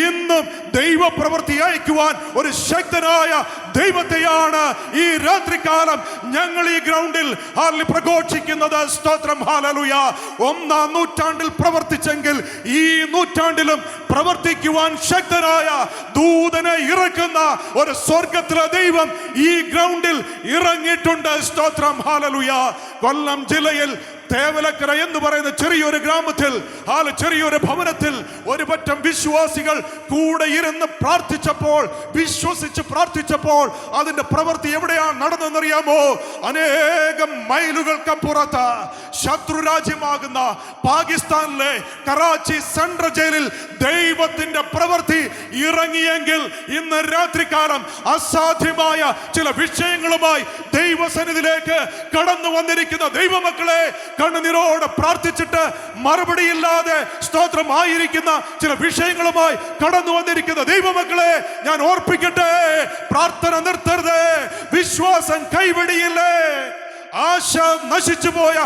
ഇന്നും ദൈവപ്രവൃത്തി അയക്കുവാൻ ഒരു ശക്തനായ ദൈവത്തെയാണ് ഈ രാത്രികാലം ഞങ്ങൾ ഈ ഗ്രൗണ്ടിൽ പ്രഘോഷിക്കുന്നത്. സ്തോത്രം ഹല്ലേലൂയ. ഒന്നാം നൂറ്റാണ്ടിൽ പ്രവർത്തിച്ചെങ്കിൽ ഈ നൂറ്റാണ്ടിലും പ്രവർത്തിക്കുവാൻ ശക്തനായ ദൂതനെ ഇറക്കുന്ന ഒരു സ്വർഗത്തിലെ ദൈവം ഈ ഗ്രൗണ്ടിൽ ഇറങ്ങിയിട്ടുണ്ട്. സ്തോത്രം ഹല്ലേലൂയ. കൊല്ലം ജില്ലയിൽ തേവലക്കര എന്ന് പറയുന്ന ചെറിയൊരു ഗ്രാമത്തിൽ ചെറിയൊരു ഭവനത്തിൽ ഒരു പറ്റം വിശ്വാസികൾ കൂടെ ഇരുന്ന് പ്രാർത്ഥിച്ചപ്പോൾ, വിശ്വസിച്ച് പ്രാർത്ഥിച്ചപ്പോൾ അതിന്റെ പ്രവൃത്തി എവിടെയാണ് നടന്നെന്നറിയാമോ? അനേകം മൈലുകൾക്കപ്പുറത്ത് ശത്രു രാജ്യമാകുന്ന പാകിസ്ഥാനിലെ കറാച്ചി സെൻട്രൽ ജയിലിൽ ദൈവത്തിന്റെ പ്രവൃത്തി ഇറങ്ങിയെങ്കിൽ ഇന്ന് രാത്രികാലം അസാധ്യമായ ചില വിഷയങ്ങളുമായി ദൈവസന്നിധിയിലേക്ക് കടന്നു വന്നിരിക്കുന്ന ദൈവമക്കളെ, കണ്ണുനീരോടെ പ്രാർത്ഥിച്ചിട്ട് മറുപടിയില്ലാതെ സ്തോത്രമായിരിക്കുന്ന ചില വിഷയങ്ങളുമായി കടന്നു വന്നിരിക്കുന്ന ദൈവമക്കളെ ഞാൻ ഓർപ്പിക്കട്ടെ, പ്രാർത്ഥന നിർത്തരുത്, വിശ്വാസം കൈവിടിയില്ലേ. ആശ നശിച്ചുപോയ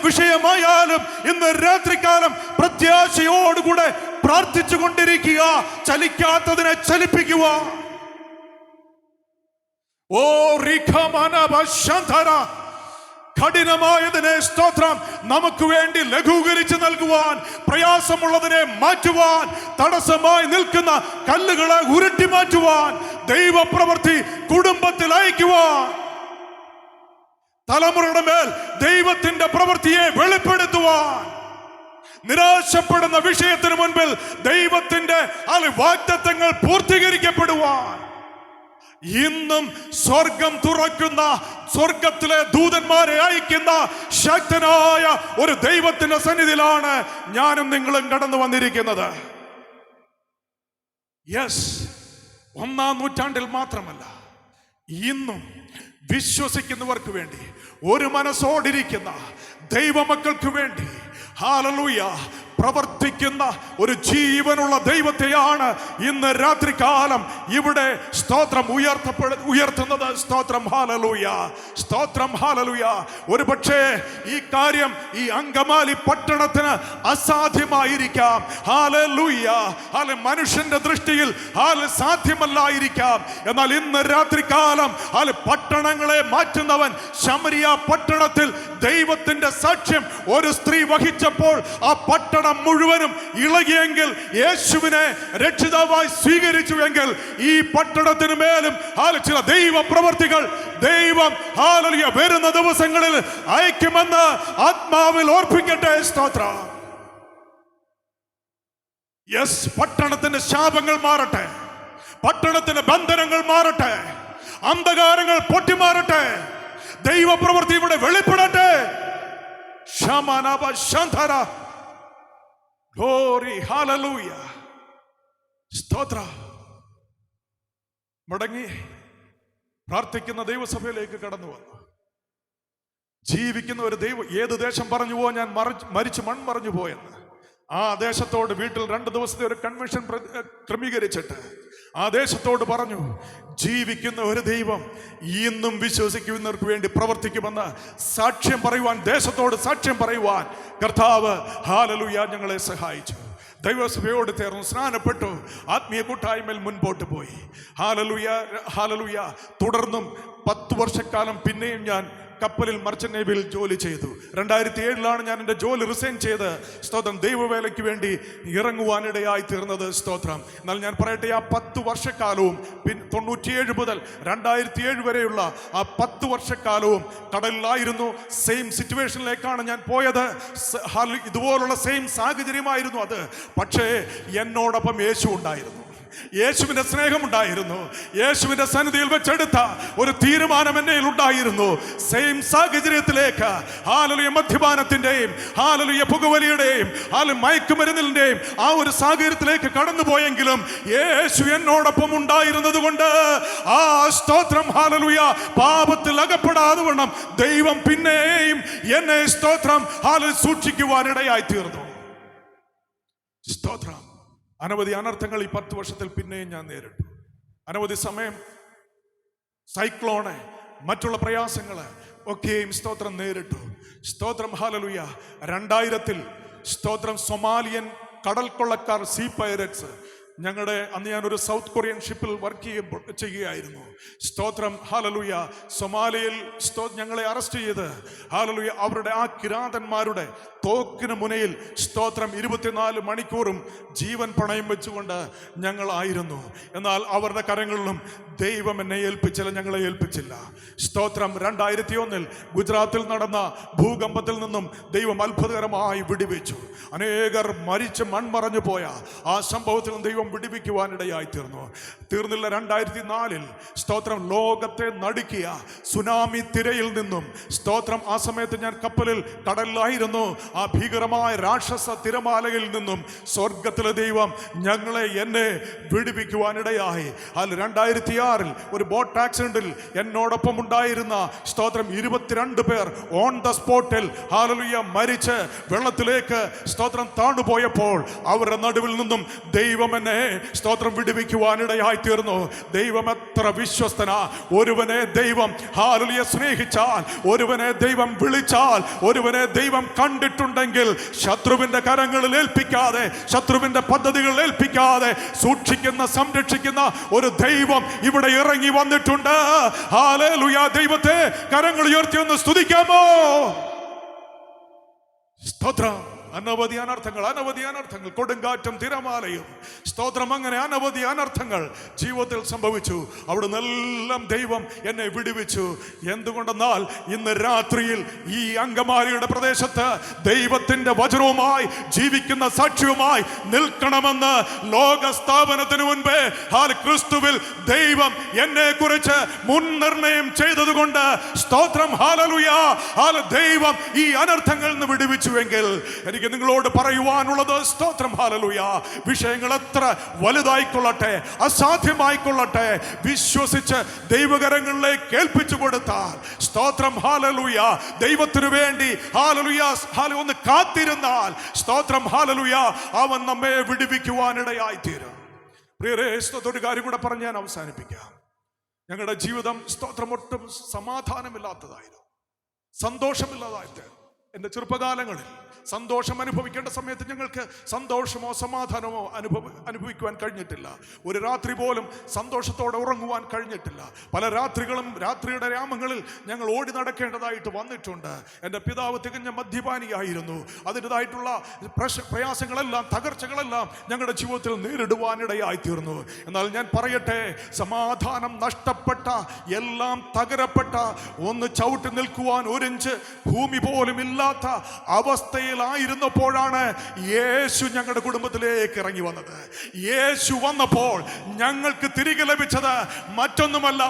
വിഷയമായാലും ഇന്ന് രാത്രികാലം പ്രത്യാശയോടുകൂടെ പ്രാർത്ഥിച്ചു കൊണ്ടിരിക്കുക, ചലിക്കാത്തതിനെ ചലിപ്പിക്കുക. ഓ റിഖമനബശന്ധര, കഠിനമായതിനെ സ്തോത്രം നമുക്ക് വേണ്ടി ലഘൂകരിച്ച് നൽകുവാൻ, പ്രയാസമുള്ളതിനെ മാറ്റുവാൻ, തടസ്സമായി നിൽക്കുന്ന കല്ലുകളെ ഉരുട്ടി മാറ്റുവാൻ, ദൈവപ്രവൃത്തി കുടുംബത്തിൽ അയക്കുവാൻ, തലമുറയുടെ മേൽ ദൈവത്തിന്റെ പ്രവൃത്തിയെ വെളിപ്പെടുത്തുവാൻ, നിരാശപ്പെടുന്ന വിഷയത്തിന് മുൻപിൽ ദൈവത്തിന്റെ വാഗ്ദത്തങ്ങൾ പൂർത്തീകരിക്കപ്പെടുവാൻ ഇന്നും സ്വർഗം തുറക്കുന്ന, സ്വർഗത്തിലെ ദൂതന്മാരെ അയക്കുന്ന ശക്തനായ ഒരു ദൈവത്തിന്റെ സന്നിധിയിലാണ് ഞാനും നിങ്ങളും കടന്നു വന്നിരിക്കുന്നത്. യെസ്, ഒന്നാം നൂറ്റാണ്ടിൽ മാത്രമല്ല, ഇന്നും വിശ്വസിക്കുന്നവർക്ക് വേണ്ടി, ഒരു മനസ്സോടിരിക്കുന്ന ദൈവമക്കൾക്ക് വേണ്ടി ഹല്ലേലൂയ പ്രവർത്തിക്കുന്ന ഒരു ദൈവത്തെയാണ് ഇന്ന് രാത്രികാലം ഇവിടെ സ്തോത്രം ഉയർത്തുന്നത്. സ്തോത്രം ഹല്ലേലൂയ, സ്തോത്രം ഹല്ലേലൂയ. ഒരു പക്ഷേ ഈ കാര്യം ഈ അങ്കമാലി പട്ടണത്തിന് അസാധ്യമായിരിക്കാം. ഹല്ലേലൂയ, മനുഷ്യന്റെ ദൃഷ്ടിയിൽ സാധ്യമല്ലായിരിക്കാം. എന്നാൽ ഇന്ന് രാത്രികാലം പട്ടണങ്ങളെ മാറ്റുന്നവൻ, ശമരിയ പട്ടണത്തിൽ ദൈവത്തിന്റെ സാക്ഷ്യം ഒരു സ്ത്രീ വഹിച്ചപ്പോൾ ആ പട്ടണം മുഴുവനും ഇളകിയെങ്കിൽ, യേശുവിനെ രക്ഷിതാവായി സ്വീകരിച്ചുവെങ്കിൽ, ഈ പട്ടണത്തിന് മേലും ചില ദൈവ പ്രവർത്തികൾ ദൈവം ഹല്ലേലൂയ വരുന്ന ദിവസങ്ങളിൽ അയക്കുമെന്ന് ആത്മാവിൽ ഓർപ്പിക്കട്ടെ. സ്തോത്രം. യെസ്, പട്ടണത്തിന്റെ ശാപങ്ങൾ മാറട്ടെ, പട്ടണത്തിന്റെ ബന്ധനങ്ങൾ മാറട്ടെ, അന്ധകാരങ്ങൾ പൊട്ടിമാറട്ടെ, ദൈവപ്രവൃത്തി ഇവിടെ വെളിപ്പെടട്ടെ. ശമനബശന്ധര, ഗ്ലോറി, ഹല്ലേലൂയ, സ്തോത്ര. മടങ്ങി പ്രാർത്ഥിക്കുന്ന ദൈവസഭയിലേക്ക് കടന്നു വന്നു ജീവിക്കുന്ന ഒരു ദൈവം ഏത് ദേശം പറഞ്ഞുവോ ഞാൻ മരിച്ചു മൺമറഞ്ഞു പോയെന്ന്, ആ ദേശത്തോട് വീട്ടിൽ 2 ദിവസത്തെ ഒരു കൺവെൻഷൻ ക്രമീകരിച്ചിട്ട് ആ ദേശത്തോട് പറഞ്ഞു, ജീവിക്കുന്ന ഒരു ദൈവം ഇന്നും വിശ്വസിക്കുന്നവർക്ക് വേണ്ടി പ്രവർത്തിക്കുമെന്ന് സാക്ഷ്യം പറയുവാൻ, ദേശത്തോട് സാക്ഷ്യം പറയുവാൻ കർത്താവ് ഹല്ലേലൂയ ഞങ്ങളെ സഹായിച്ചു. ദൈവസഭയോട് ചേർന്നു സ്നാനപ്പെട്ടു, ആത്മീയ കൂട്ടായ്മയിൽ മുൻപോട്ട് പോയി. Hallelujah, hallelujah. തുടർന്നും 10 വർഷക്കാലം പിന്നെയും ഞാൻ കപ്പലിൽ മർച്ചന്റ് നേവിയിൽ ജോലി ചെയ്തു. 2007 ഞാൻ എൻ്റെ ജോലി റിസൈൻ ചെയ്ത് സ്തോത്രം ദൈവവേലയ്ക്ക് വേണ്ടി ഇറങ്ങുവാനിടയായി തീർന്നത്. സ്തോത്രം. എന്നാൽ ഞാൻ പറയട്ടെ, ആ 10 വർഷക്കാലവും 97 മുതൽ 2007 വരെയുള്ള ആ 10 വർഷക്കാലവും കടലിലായിരുന്നു. സെയിം സിറ്റുവേഷനിലേക്കാണ് ഞാൻ പോയത്. ഇതുപോലുള്ള സെയിം സാഹചര്യമായിരുന്നു അത്. പക്ഷേ എന്നോടൊപ്പം യേശു ഉണ്ടായിരുന്നു. യേശുവിന്റെ സ്നേഹമുണ്ടായിരുന്നു. യേശുവിന്റെ സന്നിധിയിൽ വെച്ചെടുത്ത ഒരു തീരുമാനം എന്നെ ഉണ്ടായിരുന്നു. സെയിം സാഹചര്യത്തിലേക്ക് ഹല്ലേലൂയ മദ്യപാനത്തിന്റെയും ഹല്ലേലൂയ പുകവലിയുടെയും മയക്കുമരുന്നിന്റെയും ആ ഒരു സാഹചര്യത്തിലേക്ക് കടന്നുപോയെങ്കിലും യേശു എന്നോടൊപ്പം ഉണ്ടായിരുന്നത് കൊണ്ട് ആ സ്തോത്രം ഹല്ലേലൂയ പാപത്തിൽ അകപ്പെടാതെ വണ്ണം ദൈവം പിന്നെയും എന്നെ സ്തോത്രം ഹല്ലേലൂയ സൂക്ഷിക്കുവാനിടയായി തീർന്നു. സ്തോത്രം. അനവധി അനർത്ഥങ്ങൾ ഈ 10 വർഷത്തിൽ പിന്നെയും ഞാൻ നേരിട്ടു. അനവധി സമയം സൈക്ലോണ്, മറ്റുള്ള പ്രയാസങ്ങള് ഒക്കെയും സ്തോത്രം നേരിട്ടു. സ്തോത്രം ഹല്ലേലൂയ. 2000 സ്തോത്രം സൊമാലിയൻ കടൽ കൊള്ളക്കാർ സീ പൈററ്റ്സ് അന്ന് ഞാനൊരു സൗത്ത് കൊറിയൻ ഷിപ്പിൽ വർക്ക് ചെയ്യുകയായിരുന്നു. സ്തോത്രം ഹല്ലേലൂയ. സൊമാലിയയിൽ ഞങ്ങളെ അറസ്റ്റ് ചെയ്ത് ഹല്ലേലൂയ അവരുടെ ആ കിരാതന്മാരുടെ തോക്കിന് മുനയിൽ സ്തോത്രം 24 മണിക്കൂറും ജീവൻ പണയം വെച്ചുകൊണ്ട് ഞങ്ങളായിരുന്നു. എന്നാൽ അവരുടെ കരങ്ങളിലും ദൈവം എന്നെ ഏൽപ്പിച്ചില്ല, ഞങ്ങളെ ഏൽപ്പിച്ചില്ല. സ്തോത്രം. 2001 ഗുജറാത്തിൽ നടന്ന ഭൂകമ്പത്തിൽ നിന്നും ദൈവം അത്ഭുതകരമായി വിടുവിച്ചു. അനേകർ മരിച്ച് മൺമറഞ്ഞു പോയ ആ സംഭവത്തിൽ നിന്ന് ദൈവം വിടുവിക്കുവാനിടയായി തീർന്നില്ല. 2004 സ്തോത്രം ലോകത്തെ നടുക്കിയ സുനാമി തിരയിൽ നിന്നും സ്തോത്രം ആ സമയത്ത് ഞാൻ കപ്പലിൽ കടലിലായിരുന്നു. ആ ഭീകരമായ രാക്ഷസ തിരമാലയിൽ നിന്നും സ്വർഗത്തിലെ ദൈവം എന്നെ വിടുവിക്കുവാനിടയായി. 2006 ഒരു ബോട്ട് ആക്സിഡന്റിൽ എന്നോടൊപ്പം ഉണ്ടായിരുന്ന സ്തോത്രം 22 പേർ ഓൺ ദ സ്പോട്ടിൽ ഹല്ലേലൂയ മരിച്ച് വെള്ളത്തിലേക്ക് സ്തോത്രം താണുപോയപ്പോൾ അവരുടെ നടുവിൽ നിന്നും ദൈവം എന്നെ സ്തോത്രം വിടുവിക്കുവാനിടയായി തീർന്നു. ദൈവം എത്ര വിശ്വസ്തനാ. ഒരുവനെ ദൈവം ഹല്ലേലൂയ സ്നേഹിച്ചാൽ, ഒരുവനെ ദൈവം വിളിച്ചാൽ, ഒരുവനെ ദൈവം കണ്ടിട്ടുണ്ടെങ്കിൽ ശത്രുവിന്റെ കരങ്ങളിൽ ഏൽപ്പിക്കാതെ, ശത്രുവിന്റെ പദ്ധതികളിൽ ഏൽപ്പിക്കാതെ സൂക്ഷിക്കുന്ന, സംരക്ഷിക്കുന്ന ഒരു ദൈവം ഇവിടെ ഇറങ്ങി വന്നിട്ടുണ്ട്. ഹല്ലേലൂയ. ദൈവത്തെ കരങ്ങൾ ഉയർത്തി ഒന്ന് സ്തുതിക്കാമോ? സ്തോത്രം. അനവധി അനർത്ഥങ്ങൾ, കൊടുങ്കാറ്റും തിരമാലയും സ്തോത്രം, അങ്ങനെ അനവധി അനർത്ഥങ്ങൾ ജീവിതത്തിൽ സംഭവിച്ചു. അവിടുന്ന് എല്ലാം ദൈവം എന്നെ വിടുവിച്ചു. എന്തുകൊണ്ടെന്നാൽ ഇന്ന് രാത്രിയിൽ ഈ അങ്കമാലിയുടെ പ്രദേശത്ത് ദൈവത്തിന്റെ വചനവുമായി ജീവിക്കുന്ന സാക്ഷ്യവുമായി നിൽക്കണമെന്ന് ലോക സ്ഥാപനത്തിന് മുൻപേ ക്രിസ്തുവിൽ ദൈവം എന്നെ കുറിച്ച് മുൻനിർണയം ചെയ്തതുകൊണ്ട് സ്തോത്രം ഹല്ലേലൂയ. ദൈവം ഈ അനർത്ഥങ്ങളിൽ നിന്ന് വിടുവിച്ചുവെങ്കിൽ എനിക്ക് നിങ്ങളോട് പറയുവാനുള്ളത് സ്തോത്രം ഹല്ലേലൂയ. വിഷയങ്ങൾ എത്ര വലുതായിക്കൊള്ളട്ടെ, അസാധ്യമായിക്കൊള്ളട്ടെ, വിശ്വസിച്ച് ദൈവകരങ്ങളിലേക്ക് ഏൽപ്പിച്ചു കൊടുത്താൽ സ്തോത്രം ഹല്ലേലൂയ, ദൈവത്തിനു വേണ്ടി ഹല്ലേലൂയ ഒന്ന് കാത്തിരുന്നാൽ സ്തോത്രം ഹല്ലേലൂയ, അവൻ നമ്മെ വിടുവിക്കുവാനിടയായി തീരും. പ്രിയരേ, ഒരു കാര്യം കൂടെ പറഞ്ഞ് ഞാൻ അവസാനിപ്പിക്കാം. ഞങ്ങളുടെ ജീവിതം സ്തോത്രം ഒട്ടും സമാധാനമില്ലാത്തതായിരുന്നു, സന്തോഷമില്ലാതായിട്ട്. എൻ്റെ ചെറുപ്പകാലങ്ങളിൽ സന്തോഷം അനുഭവിക്കേണ്ട സമയത്ത് ഞങ്ങൾക്ക് സന്തോഷമോ സമാധാനമോ അനുഭവിക്കുവാൻ കഴിഞ്ഞിട്ടില്ല. ഒരു രാത്രി പോലും സന്തോഷത്തോടെ ഉറങ്ങുവാൻ കഴിഞ്ഞിട്ടില്ല. പല രാത്രികളും രാത്രിയുടെ യാമങ്ങളിൽ ഞങ്ങൾ ഓടി നടക്കേണ്ടതായിട്ട് വന്നിട്ടുണ്ട്. എൻ്റെ പിതാവ് തികഞ്ഞ മദ്യപാനിയായിരുന്നു. അതിൻ്റെതായിട്ടുള്ള പ്രയാസങ്ങളെല്ലാം, തകർച്ചകളെല്ലാം ഞങ്ങളുടെ ജീവിതത്തിൽ നേരിടുവാനിടയായി തീർന്നു. എന്നാൽ ഞാൻ പറയട്ടെ, സമാധാനം നഷ്ടപ്പെട്ട, എല്ലാം തകരപ്പെട്ട, ഒന്ന് ചവിട്ടി നിൽക്കുവാൻ 1 ഇഞ്ച് ഭൂമി പോലും ഇല്ലാത്ത അവസ്ഥയിലായിരുന്നപ്പോഴാണ് യേശു ഞങ്ങളുടെ കുടുംബത്തിലേക്ക് ഇറങ്ങി വന്നത്. യേശു വന്നപ്പോൾ ഞങ്ങൾക്ക് തിരികെ ലഭിച്ചത് മറ്റൊന്നുമല്ല,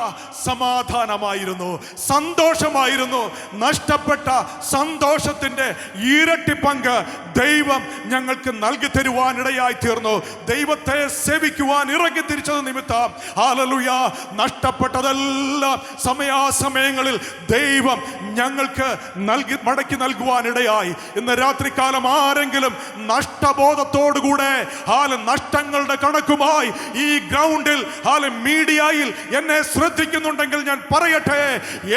സമാധാനമായിരുന്നു, സന്തോഷമായിരുന്നു. നഷ്ടപ്പെട്ട സന്തോഷത്തിന്റെ ഇരട്ടി പങ്ക് ദൈവം ഞങ്ങൾക്ക് നൽകി തരുവാനിടയായി തീർന്നു. ദൈവത്തെ സേവിക്കുവാൻ ഇറങ്ങി തിരിച്ചത് നിമിത്തം ഹല്ലേലൂയ, നഷ്ടപ്പെട്ടതെല്ലാം സമയാസമയങ്ങളിൽ ദൈവം ഞങ്ങൾക്ക് മടക്കി നൽകുവാനിടയായി. ഇന്ന് രാത്രികാലം ആരെങ്കിലും നഷ്ടബോധത്തോടുകൂടെ നഷ്ടങ്ങളുടെ കണക്കുമായി ഈ ഗ്രൗണ്ടിൽ മീഡിയയിൽ എന്നെ ശ്രദ്ധിക്കുന്നുണ്ടെങ്കിൽ ഞാൻ പറയട്ടെ,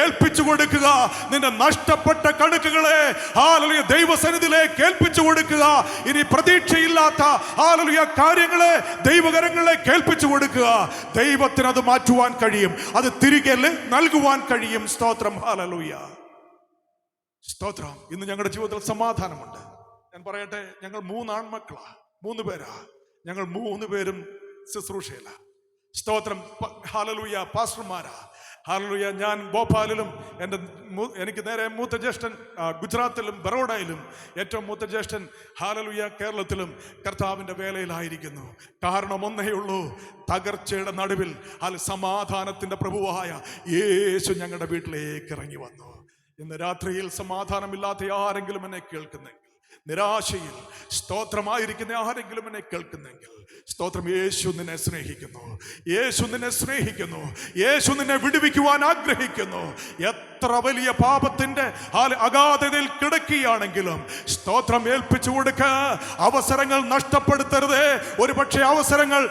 ഏൽപ്പിച്ചു കൊടുക്കുക. നിന്റെ നഷ്ടപ്പെട്ട കണക്കുകളെ ദൈവസന്നിധിയിലേക്ക് ഏൽപ്പിച്ചു കൊടുക്കുക. ഇനി പ്രതീക്ഷയില്ലാത്ത കാര്യങ്ങളെ ദൈവകരങ്ങളിലേക്ക് ഏൽപ്പിച്ചു കൊടുക്കുക. ദൈവത്തിന് അത് മാറ്റുവാൻ കഴിയും, അത് തിരികെ നൽകുവാൻ കഴിയും. സ്തോത്രം ഹല്ലേലൂയ, സ്തോത്രം. ഇന്ന് ഞങ്ങളുടെ ജീവിതത്തിൽ സമാധാനമുണ്ട്. ഞാൻ പറയട്ടെ, ഞങ്ങൾ 3 ആൺമക്കളാ, 3 പേരാ. ഞങ്ങൾ 3 പേരും ശുശ്രൂഷയില്ല. സ്തോത്രം ഹല്ലേലൂയ, പാസ്റ്റർമാരാ. ഹല്ലേലൂയ. ഞാൻ ഭോപ്പാലിലും എൻ്റെ എനിക്ക് നേരെ മൂത്ത ജ്യേഷ്ഠൻ ഗുജറാത്തിലും ബറോഡയിലും, ഏറ്റവും മൂത്ത ജ്യേഷ്ഠൻ ഹല്ലേലൂയ കേരളത്തിലും കർത്താവിൻ്റെ വേലയിലായിരിക്കുന്നു. കാരണം ഒന്നേ ഉള്ളൂ, തകർച്ചയുടെ നടുവിൽ സമാധാനത്തിൻ്റെ പ്രഭുവായ യേശു ഞങ്ങളുടെ വീട്ടിലേക്ക് ഇറങ്ങി വന്നു. ഇന്ന് രാത്രിയിൽ സമാധാനമില്ലാത്ത ആരെങ്കിലും എന്നെ കേൾക്കുന്നെങ്കിൽ, നിരാശയിൽ സ്തോത്രമായിരിക്കുന്ന ആരെങ്കിലും എന്നെ കേൾക്കുന്നെങ്കിൽ, സ്തോത്രം, യേശു നിന്നെ സ്നേഹിക്കുന്നു. യേശു നിന്നെ സ്നേഹിക്കുന്നു. യേശു നിന്നെ വിടുവിക്കുവാൻ ആഗ്രഹിക്കുന്നു. എത്ര വലിയ പാപത്തിന്റെ അഗാധതയിൽ കിടക്കുകയാണെങ്കിലും സ്തോത്രം ഏൽപ്പിച്ചു കൊടുക്ക. അവസരങ്ങൾ നഷ്ടപ്പെടുത്തരുത്. ഒരു പക്ഷേ അവസരങ്ങൾ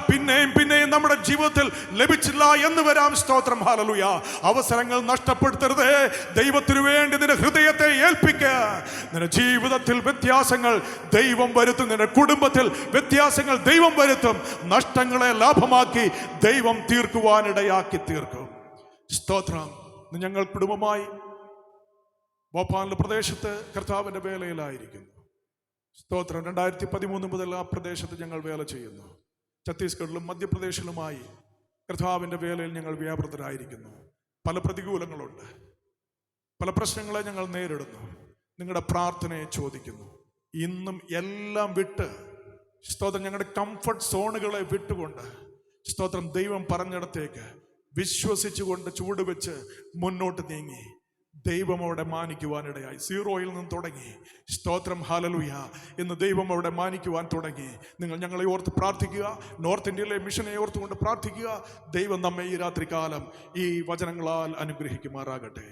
പിന്നെയും പിന്നെയും നമ്മുടെ ജീവിതത്തിൽ ലഭിച്ചില്ല എന്ന് വരാം. സ്തോത്രം, ഹല്ലേലൂയ. അവസരങ്ങൾ നഷ്ടപ്പെടുത്തരുത്. ദൈവത്തിനു വേണ്ടി നിന്റെ ഹൃദയത്തെ ഏൽപ്പിക്ക. നിന്റെ ജീവിതത്തിൽ വ്യത്യാസങ്ങൾ ദൈവം വരുത്തും. നിന്റെ കുടുംബത്തിൽ വ്യത്യാസങ്ങൾ ദൈവം വരുത്തും. നഷ്ടങ്ങളെ ലാഭമാക്കി ദൈവം തീർക്കുവാനിടയാക്കി തീർക്കും. സ്തോത്രം. ഞങ്ങൾ കുടുംബമായി ഭോപ്പാൽ പ്രദേശത്ത് കർത്താവിൻ്റെ വേലയിലായിരിക്കുന്നു. സ്തോത്രം. 2013 മുതൽ ആ പ്രദേശത്ത് ഞങ്ങൾ വേല ചെയ്യുന്നു. ഛത്തീസ്ഗഡിലും മധ്യപ്രദേശിലുമായി കർത്താവിൻ്റെ വേലയിൽ ഞങ്ങൾ വ്യാപൃതരായിരിക്കുന്നു. പല പ്രതികൂലങ്ങളുണ്ട്, പല പ്രശ്നങ്ങളെ ഞങ്ങൾ നേരിടുന്നു. നിങ്ങളുടെ പ്രാർത്ഥനയെ ചോദിക്കുന്നു. ഇന്നും എല്ലാം വിട്ട്, സ്തോത്രം, ഞങ്ങളുടെ കംഫർട്ട് സോണുകളെ വിട്ടുകൊണ്ട്, സ്തോത്രം, ദൈവം പറഞ്ഞിടത്തേക്ക് വിശ്വസിച്ചുകൊണ്ട് ചുവടുവെച്ച് മുന്നോട്ട് നീങ്ങി ദൈവം അവിടെ മാനിക്കുവാനിടയായി. 0-യിൽ നിന്ന് തുടങ്ങി, സ്തോത്രം, ഹല്ലേലൂയ, ഇന്ന് ദൈവം അവിടെ മാനിക്കുവാൻ തുടങ്ങി. നിങ്ങൾ ഞങ്ങളെ ഓർത്ത് പ്രാർത്ഥിക്കുക. നോർത്ത് ഇന്ത്യയിലെ മിഷനെ ഓർത്തുകൊണ്ട് പ്രാർത്ഥിക്കുക. ദൈവം നമ്മെ ഈ രാത്രികാലം ഈ വചനങ്ങളാൽ അനുഗ്രഹിക്കുമാറാകട്ടെ.